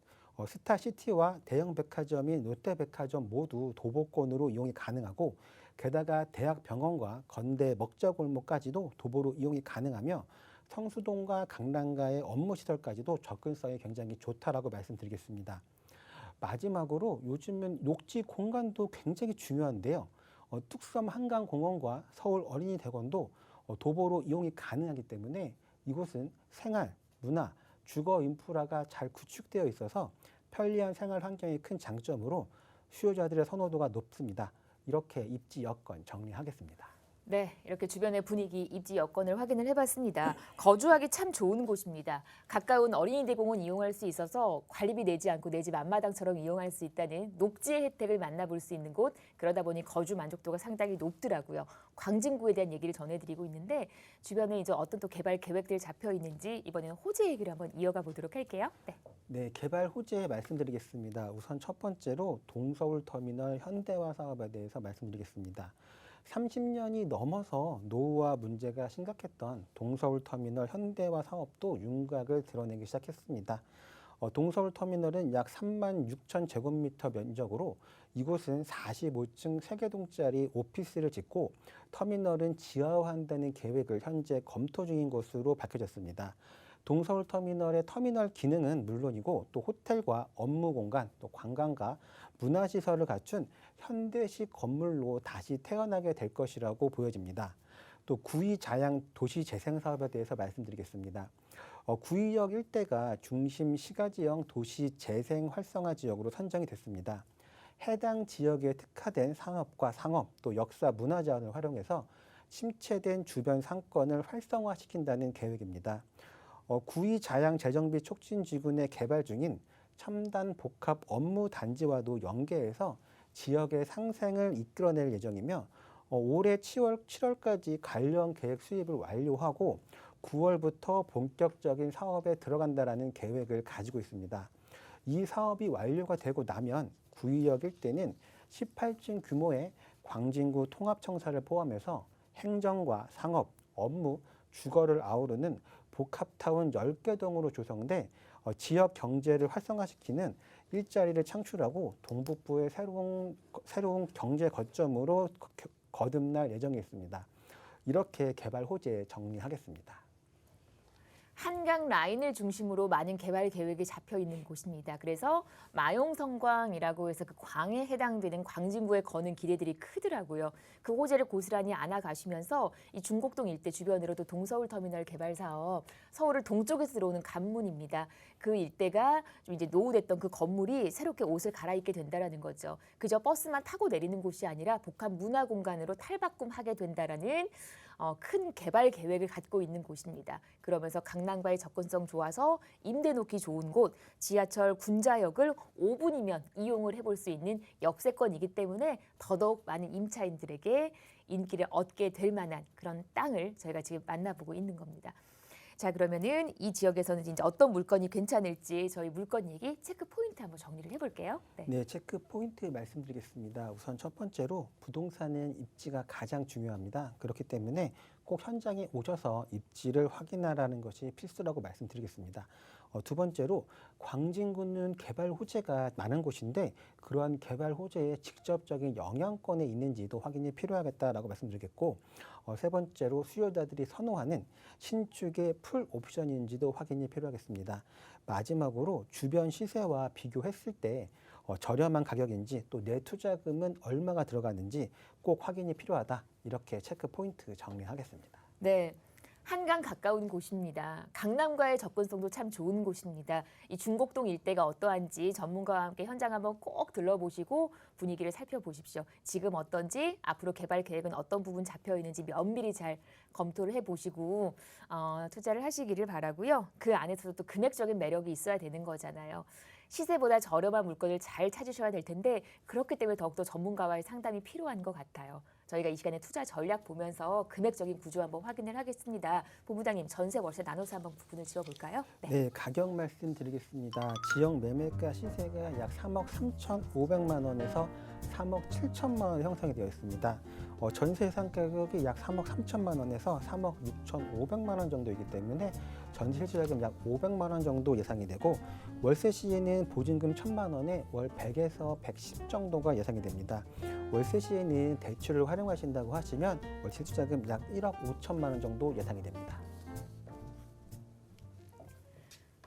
스타시티와 대형 백화점인 롯데백화점 모두 도보권으로 이용이 가능하고 게다가 대학병원과 건대 먹자골목까지도 도보로 이용이 가능하며 성수동과 강남가의 업무시설까지도 접근성이 굉장히 좋다라고 말씀드리겠습니다. 마지막으로 요즘은 녹지 공간도 굉장히 중요한데요. 뚝섬 한강공원과 서울 어린이대공원도 도보로 이용이 가능하기 때문에 이곳은 생활, 문화, 주거 인프라가 잘 구축되어 있어서 편리한 생활 환경이 큰 장점으로 수요자들의 선호도가 높습니다. 이렇게 입지 여건 정리하겠습니다. 네, 이렇게 주변의 분위기, 입지 여건을 확인을 해봤습니다. 거주하기 참 좋은 곳입니다. 가까운 어린이대공원 이용할 수 있어서 관리비 내지 않고 내 집 앞마당처럼 이용할 수 있다는 녹지의 혜택을 만나볼 수 있는 곳. 그러다 보니 거주 만족도가 상당히 높더라고요. 광진구에 대한 얘기를 전해드리고 있는데 주변에 이제 어떤 또 개발 계획들 잡혀 있는지 이번에는 호재 얘기를 한번 이어가 보도록 할게요. 네. 네, 개발 호재 말씀드리겠습니다. 우선 첫 번째로 동서울터미널 현대화 사업에 대해서 말씀드리겠습니다. 30년이 넘어서 노후화 문제가 심각했던 동서울터미널 현대화 사업도 윤곽을 드러내기 시작했습니다. 동서울터미널은 약 3만 6천 제곱미터 면적으로 이곳은 45층 3개동짜리 오피스를 짓고 터미널은 지하화한다는 계획을 현재 검토 중인 것으로 밝혀졌습니다. 동서울터미널의 터미널 기능은 물론이고 또 호텔과 업무 공간, 또 관광과 문화시설을 갖춘 현대식 건물로 다시 태어나게 될 것이라고 보여집니다. 또 구의자양 도시재생 사업에 대해서 말씀드리겠습니다. 구의역 일대가 중심 시가지형 도시재생 활성화 지역으로 선정이 됐습니다. 해당 지역에 특화된 산업과 상업, 또 역사 문화자원을 활용해서 침체된 주변 상권을 활성화시킨다는 계획입니다. 구의자양 재정비 촉진지구내 개발 중인 첨단 복합 업무 단지와도 연계해서 지역의 상생을 이끌어낼 예정이며 올해 7월까지 관련 계획 수립을 완료하고 9월부터 본격적인 사업에 들어간다라는 계획을 가지고 있습니다. 이 사업이 완료가 되고 나면 구의역 일대는 18층 규모의 광진구 통합청사를 포함해서 행정과 상업, 업무, 주거를 아우르는 복합타운 10개 동으로 조성돼 지역 경제를 활성화시키는 일자리를 창출하고 동북부의 새로운 경제 거점으로 거듭날 예정이 있습니다. 이렇게 개발 호재 정리하겠습니다. 한강 라인을 중심으로 많은 개발 계획이 잡혀 있는 곳입니다. 그래서 마용성광이라고 해서 그 광에 해당되는 광진구에 거는 기대들이 크더라고요. 그 호재를 고스란히 안아가시면서 이 중곡동 일대 주변으로도 동서울터미널 개발 사업, 서울을 동쪽에서 들어오는 관문입니다. 그 일대가 좀 이제 노후됐던 그 건물이 새롭게 옷을 갈아입게 된다라는 거죠. 그저 버스만 타고 내리는 곳이 아니라 복합 문화 공간으로 탈바꿈하게 된다라는 큰 개발 계획을 갖고 있는 곳입니다. 그러면서 강남과의 접근성 좋아서 임대 놓기 좋은 곳, 지하철 군자역을 5분이면 이용을 해볼 수 있는 역세권이기 때문에 더더욱 많은 임차인들에게 인기를 얻게 될 만한 그런 땅을 저희가 지금 만나보고 있는 겁니다. 자, 그러면은 이 지역에서는 이제 어떤 물건이 괜찮을지 저희 물건 얘기 체크 포인트 한번 정리를 해볼게요. 네, 체크 포인트 말씀드리겠습니다. 우선 첫 번째로 부동산은 입지가 가장 중요합니다. 그렇기 때문에 꼭 현장에 오셔서 입지를 확인하라는 것이 필수라고 말씀드리겠습니다. 두 번째로 광진구는 개발 호재가 많은 곳인데 그러한 개발 호재에 직접적인 영향권에 있는지도 확인이 필요하겠다라고 말씀드리겠고 세 번째로 수요자들이 선호하는 신축의 풀 옵션인지도 확인이 필요하겠습니다. 마지막으로 주변 시세와 비교했을 때 저렴한 가격인지 또 내 투자금은 얼마가 들어가는지 꼭 확인이 필요하다. 이렇게 체크 포인트 정리하겠습니다. 네. 한강 가까운 곳입니다. 강남과의 접근성도 참 좋은 곳입니다. 이 중곡동 일대가 어떠한지 전문가와 함께 현장 한번 꼭 들러보시고 분위기를 살펴보십시오. 지금 어떤지, 앞으로 개발 계획은 어떤 부분 잡혀 있는지 면밀히 잘 검토를 해보시고 투자를 하시기를 바라고요. 그 안에서도 또 금액적인 매력이 있어야 되는 거잖아요. 시세보다 저렴한 물건을 잘 찾으셔야 될 텐데 그렇기 때문에 더욱더 전문가와의 상담이 필요한 것 같아요. 저희가 이 시간에 투자 전략 보면서 금액적인 구조 한번 확인을 하겠습니다. 본부장님, 전세 월세 나눠서 한번 부분을 지어볼까요? 네, 가격 말씀드리겠습니다. 지역 매매가 시세가 약 3억 3,500만 원에서 3억 7천만 원 형성이 되어 있습니다. 전세 예상 가격이 약 3억 3천만 원에서 3억 6,500만 원 정도이기 때문에 전세 실질자금 약 500만 원 정도 예상이 되고 월세 시에는 보증금 1,000만 원에 월 100에서 110 정도가 예상이 됩니다. 월세 시에는 대출을 활용하신다고 하시면 월 실질자금 약 1억 5천만 원 정도 예상이 됩니다.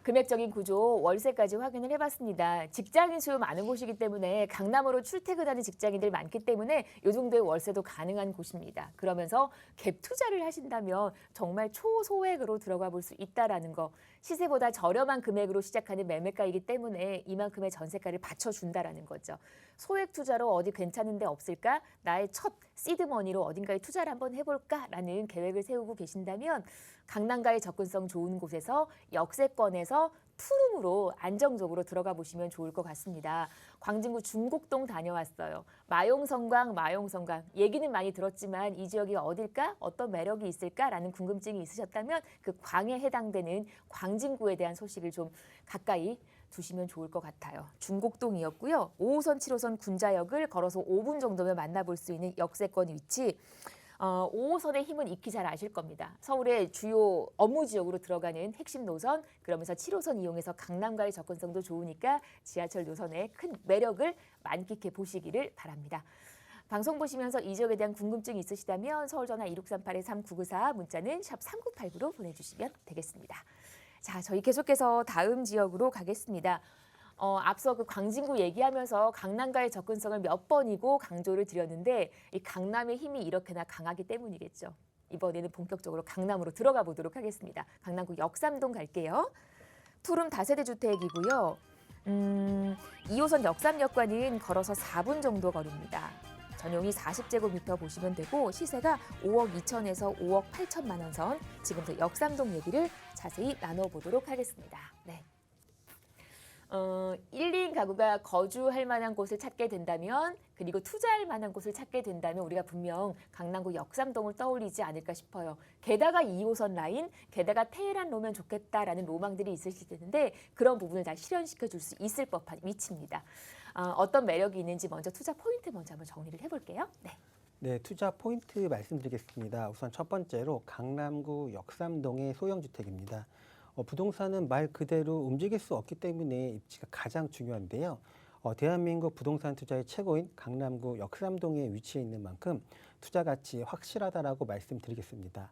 금액적인 구조, 월세까지 확인을 해봤습니다. 직장인 수요 많은 곳이기 때문에 강남으로 출퇴근하는 직장인들 많기 때문에 이 정도의 월세도 가능한 곳입니다. 그러면서 갭 투자를 하신다면 정말 초소액으로 들어가 볼 수 있다라는 거. 시세보다 저렴한 금액으로 시작하는 매매가이기 때문에 이만큼의 전세가를 받쳐준다라는 거죠. 소액 투자로 어디 괜찮은 데 없을까? 나의 첫 시드머니로 어딘가에 투자를 한번 해볼까라는 계획을 세우고 계신다면 강남과의 접근성 좋은 곳에서 역세권에서 투룸으로 안정적으로 들어가 보시면 좋을 것 같습니다. 광진구 중곡동 다녀왔어요. 마용성광. 얘기는 많이 들었지만 이 지역이 어딜까? 어떤 매력이 있을까라는 궁금증이 있으셨다면 그 광에 해당되는 광진구에 대한 소식을 좀 가까이 두시면 좋을 것 같아요. 중곡동이었고요. 5호선, 7호선 군자역을 걸어서 5분 정도면 만나볼 수 있는 역세권 위치. 5호선의 힘은 익히 잘 아실 겁니다. 서울의 주요 업무 지역으로 들어가는 핵심 노선, 그러면서 7호선 이용해서 강남과의 접근성도 좋으니까 지하철 노선의 큰 매력을 만끽해 보시기를 바랍니다. 방송 보시면서 이 지역에 대한 궁금증이 있으시다면 서울전화 2638-3994 문자는 샵 3989로 보내주시면 되겠습니다. 자, 저희 계속해서 다음 지역으로 가겠습니다. 앞서 그 광진구 얘기하면서 강남과의 접근성을 몇 번이고 강조를 드렸는데 이 강남의 힘이 이렇게나 강하기 때문이겠죠. 이번에는 본격적으로 강남으로 들어가 보도록 하겠습니다. 강남구 역삼동 갈게요. 투룸 다세대 주택이고요. 2호선 역삼역과는 걸어서 4분 정도 거리입니다. 전용이 40제곱미터 보시면 되고 시세가 5억 2천에서 5억 8천만 원 선. 지금부터 역삼동 얘기를 자세히 나눠보도록 하겠습니다. 네. 1, 2인 가구가 거주할 만한 곳을 찾게 된다면 그리고 투자할 만한 곳을 찾게 된다면 우리가 분명 강남구 역삼동을 떠올리지 않을까 싶어요. 게다가 2호선 라인, 게다가 테헤란 로면 좋겠다라는 로망들이 있으실 텐데 그런 부분을 다 실현시켜 줄 수 있을 법한 위치입니다. 어떤 매력이 있는지 먼저 투자 포인트 먼저 한번 정리를 해볼게요. 네, 투자 포인트 말씀드리겠습니다. 우선 첫 번째로 강남구 역삼동의 소형주택입니다. 부동산은 말 그대로 움직일 수 없기 때문에 입지가 가장 중요한데요. 대한민국 부동산 투자의 최고인 강남구 역삼동에 위치해 있는 만큼 투자 가치 확실하다라고 말씀드리겠습니다.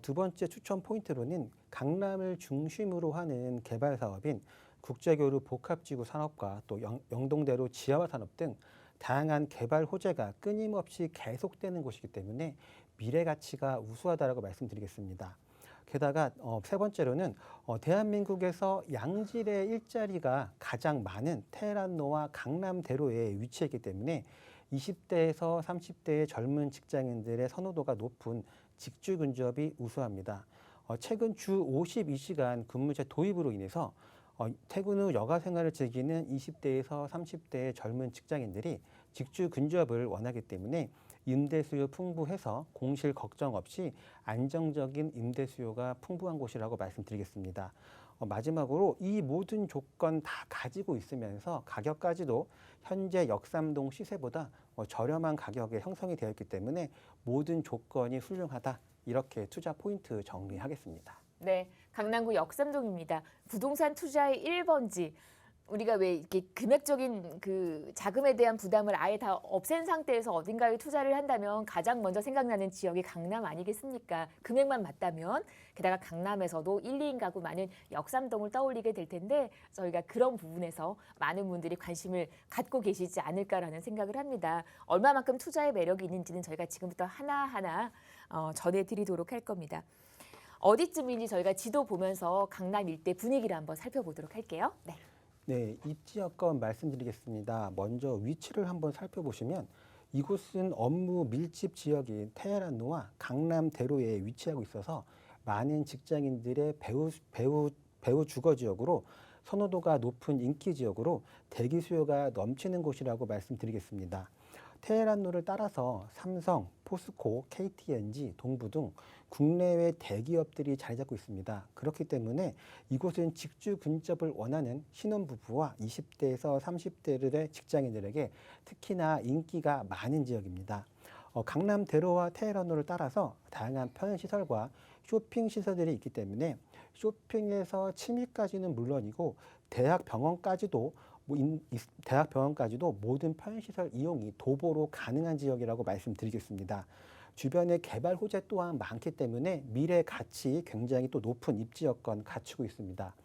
두 번째 추천 포인트로는 강남을 중심으로 하는 개발 사업인 국제교류 복합지구 산업과 또 영동대로 지하화 산업 등 다양한 개발 호재가 끊임없이 계속되는 곳이기 때문에 미래 가치가 우수하다라고 말씀드리겠습니다. 게다가 세 번째로는 대한민국에서 양질의 일자리가 가장 많은 테헤란로와 강남대로에 위치했기 때문에 20대에서 30대의 젊은 직장인들의 선호도가 높은 직주 근접이 우수합니다. 최근 주 52시간 근무제 도입으로 인해서 퇴근 후 여가 생활을 즐기는 20대에서 30대의 젊은 직장인들이 직주 근접을 원하기 때문에 임대 수요 풍부해서 공실 걱정 없이 안정적인 임대 수요가 풍부한 곳이라고 말씀드리겠습니다. 마지막으로 이 모든 조건 다 가지고 있으면서 가격까지도 현재 역삼동 시세보다 저렴한 가격에 형성이 되어 있기 때문에 모든 조건이 훌륭하다. 이렇게 투자 포인트 정리하겠습니다. 네, 강남구 역삼동입니다. 부동산 투자의 1번지. 우리가 왜 이렇게 금액적인 그 자금에 대한 부담을 아예 다 없앤 상태에서 어딘가에 투자를 한다면 가장 먼저 생각나는 지역이 강남 아니겠습니까? 금액만 맞다면. 게다가 강남에서도 1, 2인 가구 많은 역삼동을 떠올리게 될 텐데 저희가 그런 부분에서 많은 분들이 관심을 갖고 계시지 않을까라는 생각을 합니다. 얼마만큼 투자의 매력이 있는지는 저희가 지금부터 하나하나 전해드리도록 할 겁니다. 어디쯤인지 저희가 지도 보면서 강남 일대 분위기를 한번 살펴보도록 할게요. 네. 네, 입지 여건 말씀드리겠습니다. 먼저 위치를 한번 살펴보시면 이곳은 업무 밀집 지역인 테헤란로와 강남대로에 위치하고 있어서 많은 직장인들의 배후 주거 지역으로 선호도가 높은 인기 지역으로 대기 수요가 넘치는 곳이라고 말씀드리겠습니다. 테헤란로를 따라서 삼성, 포스코, KTNG, 동부 등 국내외 대기업들이 자리 잡고 있습니다. 그렇기 때문에 이곳은 직주 근접을 원하는 신혼부부와 20대에서 30대들의 직장인들에게 특히나 인기가 많은 지역입니다. 강남대로와 테헤란로를 따라서 다양한 편의시설과 쇼핑시설들이 있기 때문에 쇼핑에서 취미까지는 물론이고 대학병원까지도 모든 편의시설 이용이 도보로 가능한 지역이라고 말씀드리겠습니다. 주변에 개발 호재 또한 많기 때문에 미래 가치 굉장히 또 높은 입지 여건 갖추고 있습니다.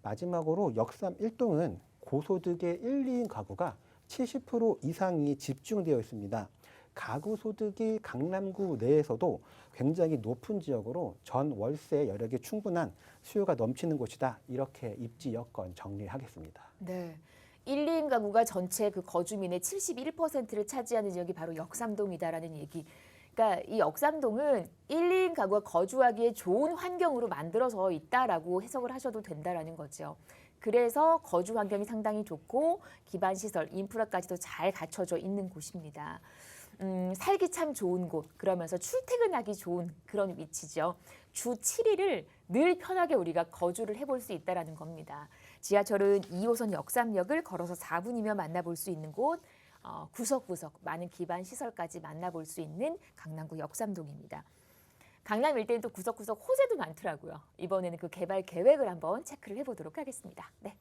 마지막으로 역삼 1동은 고소득의 1, 2인 가구가 70% 이상이 집중되어 있습니다. 가구 소득이 강남구 내에서도 굉장히 높은 지역으로 전 월세 여력이 충분한 수요가 넘치는 곳이다. 이렇게 입지 여건 정리하겠습니다. 네. 1, 2인 가구가 전체 그 거주민의 71%를 차지하는 지역이 바로 역삼동이다라는 얘기. 그러니까 이 역삼동은 1, 2인 가구가 거주하기에 좋은 환경으로 만들어서 있다라고 해석을 하셔도 된다라는 거죠. 그래서 거주 환경이 상당히 좋고 기반 시설, 인프라까지도 잘 갖춰져 있는 곳입니다. 살기 참 좋은 곳, 그러면서 출퇴근하기 좋은 그런 위치죠. 주 7일을 늘 편하게 우리가 거주를 해볼 수 있다는 겁니다. 지하철은 2호선 역삼역을 걸어서 4분이면 만나볼 수 있는 곳, 구석구석 많은 기반 시설까지 만나볼 수 있는 강남구 역삼동입니다. 강남 일대는 또 구석구석 호재도 많더라고요. 이번에는 그 개발 계획을 한번 체크를 해보도록 하겠습니다. 네.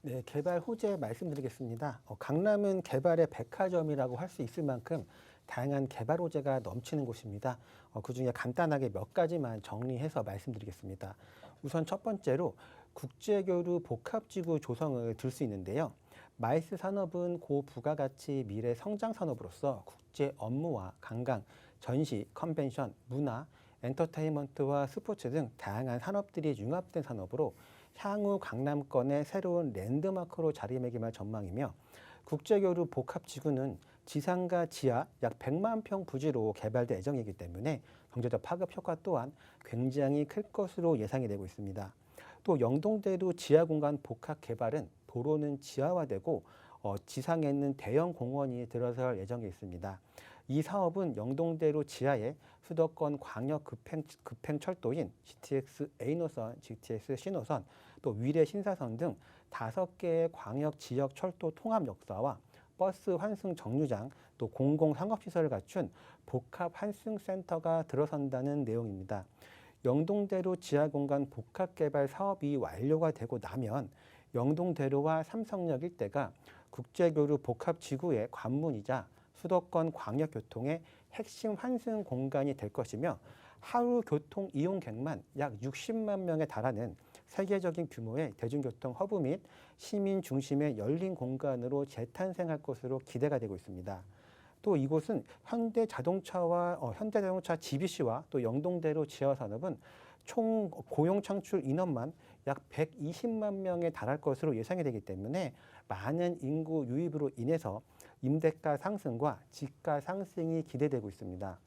네, 개발 호재 말씀드리겠습니다. 강남은 개발의 백화점이라고 할 수 있을 만큼 다양한 개발 호재가 넘치는 곳입니다. 그중에 간단하게 몇 가지만 정리해서 말씀드리겠습니다. 우선 첫 번째로 국제교류 복합지구 조성을 들 수 있는데요. 마이스 산업은 고부가가치 미래 성장 산업으로서 국제 업무와 관광, 전시, 컨벤션, 문화, 엔터테인먼트와 스포츠 등 다양한 산업들이 융합된 산업으로 향후 강남권의 새로운 랜드마크로 자리매김할 전망이며 국제교류 복합지구는 지상과 지하 약 100만 평 부지로 개발될 예정이기 때문에 경제적 파급 효과 또한 굉장히 클 것으로 예상이 되고 있습니다. 또 영동대로 지하공간 복합 개발은 도로는 지하화되고 지상에 있는 대형 공원이 들어설 예정에 있습니다. 이 사업은 영동대로 지하에 수도권 광역 급행철도인 GTX A노선, GTX C노선, 또 위례 신사선 등 5개의 광역 지역 철도 통합 역사와 버스 환승 정류장, 또 공공상업시설을 갖춘 복합 환승센터가 들어선다는 내용입니다. 영동대로 지하공간 복합개발 사업이 완료가 되고 나면 영동대로와 삼성역 일대가 국제교류 복합지구의 관문이자 수도권 광역교통의 핵심 환승 공간이 될 것이며 하루 교통 이용객만 약 60만 명에 달하는 세계적인 규모의 대중교통 허브 및 시민 중심의 열린 공간으로 재탄생할 것으로 기대가 되고 있습니다. 또 이곳은 현대자동차 GBC와 또 영동대로 지하산업은 총 고용 창출 인원만 약 120만 명에 달할 것으로 예상이 되기 때문에 많은 인구 유입으로 인해서 임대가 상승과 집가 상승이 기대되고 있습니다.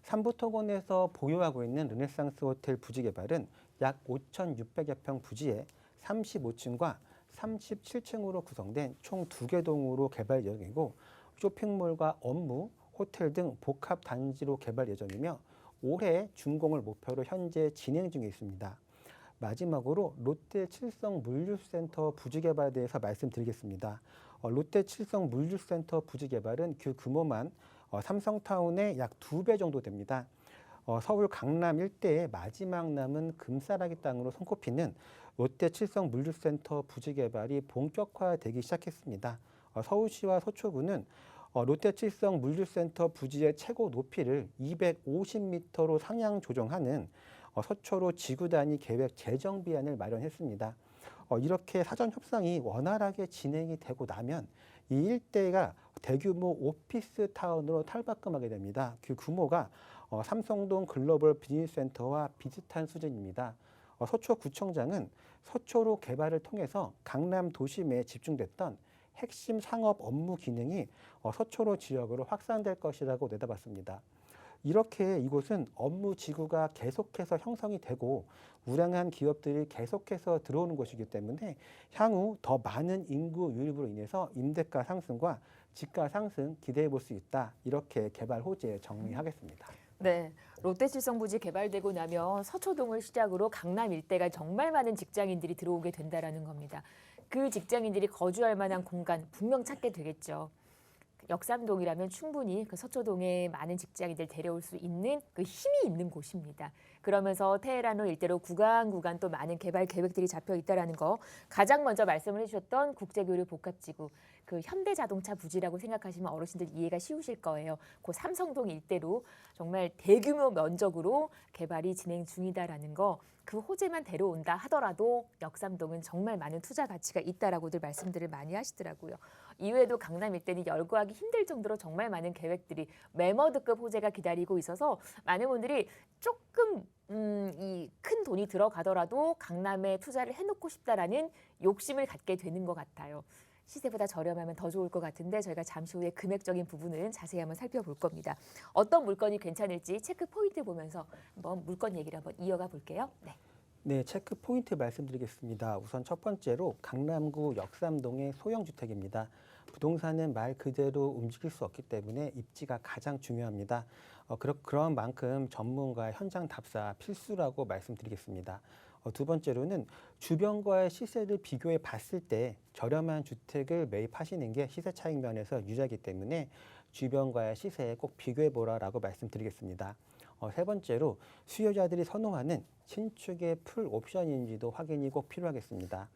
삼부토건에서 보유하고 있는 르네상스 호텔 부지 개발은 약 5,600여 평 부지에 35층과 37층으로 구성된 총 2개 동으로 개발 예정이고 쇼핑몰과 업무, 호텔 등 복합 단지로 개발 예정이며 올해 준공을 목표로 현재 진행 중에 있습니다. 마지막으로 롯데 칠성 물류센터 부지 개발에 대해서 말씀드리겠습니다. 롯데 칠성 물류센터 부지 개발은 그 규모만 삼성타운의 약 2배 정도 됩니다. 서울 강남 일대의 마지막 남은 금싸라기 땅으로 손꼽히는 롯데 칠성 물류센터 부지 개발이 본격화되기 시작했습니다. 서울시와 서초구는 롯데 칠성 물류센터 부지의 최고 높이를 250m로 상향 조정하는 서초로 지구 단위 계획 재정 비안을 마련했습니다. 이렇게 사전 협상이 원활하게 진행이 되고 나면 이 일대가 대규모 오피스 타운으로 탈바꿈하게 됩니다. 그 규모가 삼성동 글로벌 비즈니스센터와 비슷한 수준입니다. 서초구청장은 서초로 개발을 통해서 강남 도심에 집중됐던 핵심 상업 업무 기능이 서초로 지역으로 확산될 것이라고 내다봤습니다. 이렇게 이곳은 업무 지구가 계속해서 형성이 되고 우량한 기업들이 계속해서 들어오는 곳이기 때문에 향후 더 많은 인구 유입으로 인해서 임대가 상승과 집가 상승 기대해 볼 수 있다. 이렇게 개발 호재 정리하겠습니다. 네, 롯데칠성부지 개발되고 나면 서초동을 시작으로 강남 일대가 정말 많은 직장인들이 들어오게 된다라는 겁니다. 그 직장인들이 거주할 만한 공간 분명 찾게 되겠죠. 역삼동이라면 충분히 그 서초동에 많은 직장인들 데려올 수 있는 그 힘이 있는 곳입니다. 그러면서 테헤란로 일대로 구간 또 많은 개발 계획들이 잡혀 있다라는 거 가장 먼저 말씀을 해주셨던 국제교류 복합지구 그 현대자동차 부지라고 생각하시면 어르신들 이해가 쉬우실 거예요. 그 삼성동 일대로 정말 대규모 면적으로 개발이 진행 중이다라는 거 그 호재만 데려온다 하더라도 역삼동은 정말 많은 투자 가치가 있다라고들 말씀들을 많이 하시더라고요. 이외에도 강남 일대는 열거하기 힘들 정도로 정말 많은 계획들이 매머드급 호재가 기다리고 있어서 많은 분들이 조금 이 큰 돈이 들어가더라도 강남에 투자를 해놓고 싶다라는 욕심을 갖게 되는 것 같아요. 시세보다 저렴하면 더 좋을 것 같은데 저희가 잠시 후에 금액적인 부분은 자세히 한번 살펴볼 겁니다. 어떤 물건이 괜찮을지 체크 포인트 보면서 한번 물건 얘기를 한번 이어가 볼게요. 네. 네, 체크 포인트 말씀드리겠습니다. 우선 첫 번째로 강남구 역삼동의 소형주택입니다. 부동산은 말 그대로 움직일 수 없기 때문에 입지가 가장 중요합니다. 그런 만큼 전문가 현장 답사 필수라고 말씀드리겠습니다. 두 번째로는 주변과의 시세를 비교해 봤을 때 저렴한 주택을 매입하시는 게 시세 차익 면에서 유리하기 때문에 주변과의 시세에 꼭 비교해 보라라고 말씀드리겠습니다. 세 번째로 수요자들이 선호하는 신축의 풀 옵션인지도 확인이 꼭 필요하겠습니다.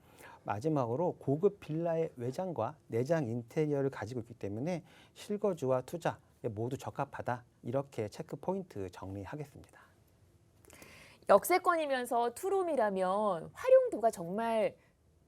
마지막으로 고급 빌라의 외장과 내장 인테리어를 가지고 있기 때문에 실거주와 투자 모두 적합하다. 이렇게 체크 포인트 정리하겠습니다. 역세권이면서 투룸이라면 활용도가 정말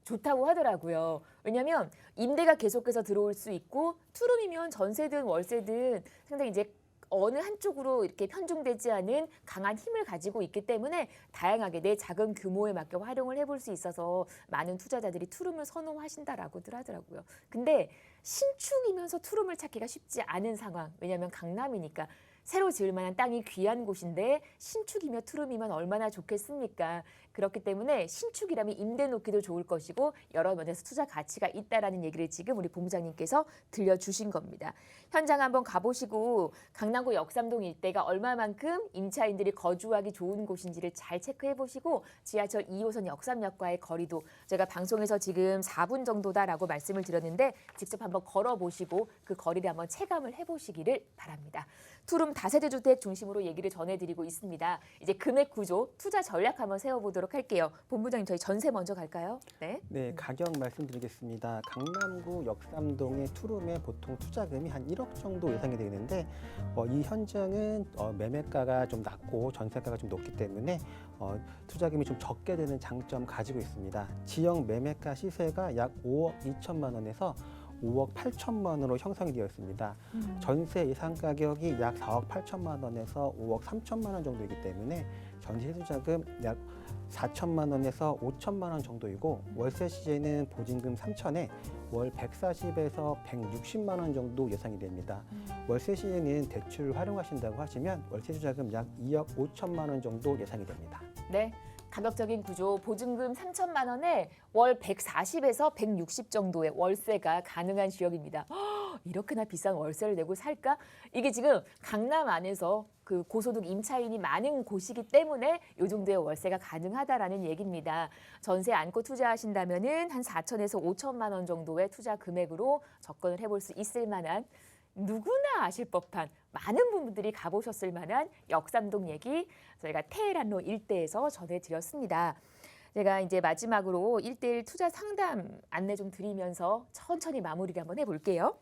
좋다고 하더라고요. 왜냐하면 임대가 계속해서 들어올 수 있고 투룸이면 전세든 월세든 상당히 이제 어느 한쪽으로 이렇게 편중되지 않은 강한 힘을 가지고 있기 때문에 다양하게 내 작은 규모에 맞게 활용을 해볼 수 있어서 많은 투자자들이 투룸을 선호하신다라고들 하더라고요. 근데 신축이면서 투룸을 찾기가 쉽지 않은 상황. 왜냐하면 강남이니까. 새로 지을 만한 땅이 귀한 곳인데 신축이며 투룸이면 얼마나 좋겠습니까? 그렇기 때문에 신축이라면 임대 놓기도 좋을 것이고 여러 면에서 투자 가치가 있다라는 얘기를 지금 우리 본부장님께서 들려주신 겁니다. 현장 한번 가보시고 강남구 역삼동 일대가 얼마만큼 임차인들이 거주하기 좋은 곳인지를 잘 체크해보시고 지하철 2호선 역삼역과의 거리도 제가 방송에서 지금 4분 정도다라고 말씀을 드렸는데 직접 한번 걸어보시고 그 거리를 한번 체감을 해보시기를 바랍니다. 투룸 다세대 주택 중심으로 얘기를 전해드리고 있습니다. 이제 금액 구조, 투자 전략 한번 세워보도록 할게요. 본부장님, 저희 전세 먼저 갈까요? 네. 네, 가격 말씀드리겠습니다. 강남구 역삼동의 투룸의 보통 투자금이 한 1억 정도 예상이 되는데 이 현장은 매매가가 좀 낮고 전세가가 좀 높기 때문에 투자금이 좀 적게 되는 장점 가지고 있습니다. 지역 매매가 시세가 약 5억 2천만 원에서 5억 8천만 원으로 형성이 되어 있습니다. 전세 예상 가격이 약 4억 8천만 원에서 5억 3천만 원 정도이기 때문에 전세 투자금 약 4천만 원에서 5천만 원 정도이고 월세 시세는 보증금 3천에 월 140에서 160만 원 정도 예상이 됩니다. 월세 시에는 대출을 활용하신다고 하시면 월세 투자금 약 2억 5천만 원 정도 예상이 됩니다. 네. 가격적인 구조, 보증금 3천만 원에 월 140에서 160 정도의 월세가 가능한 지역입니다. 이렇게나 비싼 월세를 내고 살까? 이게 지금 강남 안에서 그 고소득 임차인이 많은 곳이기 때문에 이 정도의 월세가 가능하다라는 얘기입니다. 전세 안고 투자하신다면은 한 4천에서 5천만 원 정도의 투자 금액으로 접근을 해볼 수 있을 만한 누구나 아실 법한 많은 분들이 가보셨을 만한 역삼동 얘기 저희가 테헤란로 일대에서 전해드렸습니다. 제가 이제 마지막으로 1:1 투자 상담 안내 좀 드리면서 천천히 마무리를 한번 해볼게요.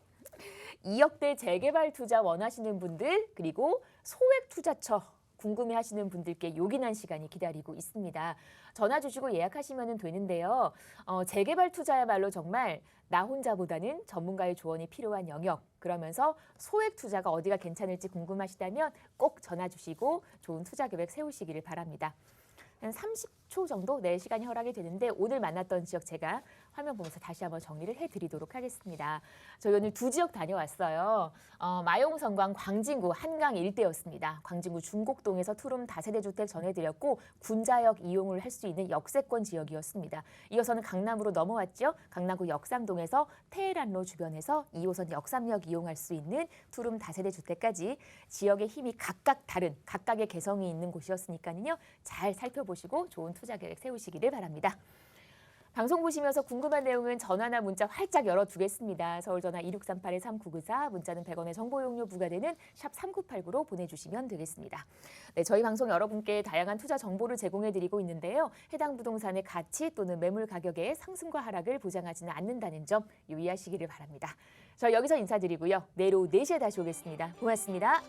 2억대 재개발 투자 원하시는 분들 그리고 소액 투자처 궁금해하시는 분들께 요긴한 시간이 기다리고 있습니다. 전화 주시고 예약하시면 되는데요. 재개발 투자야말로 정말 나 혼자보다는 전문가의 조언이 필요한 영역. 그러면서 소액 투자가 어디가 괜찮을지 궁금하시다면 꼭 전화 주시고 좋은 투자 계획 세우시기를 바랍니다. 한 30초 정도 시간이 허락이 되는데 오늘 만났던 지역 제가 화면 보면서 다시 한번 정리를 해드리도록 하겠습니다. 저희 오늘 두 지역 다녀왔어요. 마용성광 광진구 한강 일대였습니다. 광진구 중곡동에서 투룸 다세대 주택 전해드렸고 군자역 이용을 할 수 있는 역세권 지역이었습니다. 이어서는 강남으로 넘어왔죠. 강남구 역삼동에서 테헤란로 주변에서 2호선 역삼역 이용할 수 있는 투룸 다세대 주택까지 지역의 힘이 각각 다른 각각의 개성이 있는 곳이었으니까요. 잘 살펴보시고 좋은 투자 계획 세우시기를 바랍니다. 방송 보시면서 궁금한 내용은 전화나 문자 활짝 열어두겠습니다. 서울전화 2638-3994, 문자는 100원의 정보 용료 부과되는 샵 3989로 보내주시면 되겠습니다. 네, 저희 방송 여러분께 다양한 투자 정보를 제공해드리고 있는데요. 해당 부동산의 가치 또는 매물 가격의 상승과 하락을 보장하지는 않는다는 점 유의하시기를 바랍니다. 저 여기서 인사드리고요. 내일 오후 4시에 다시 오겠습니다. 고맙습니다.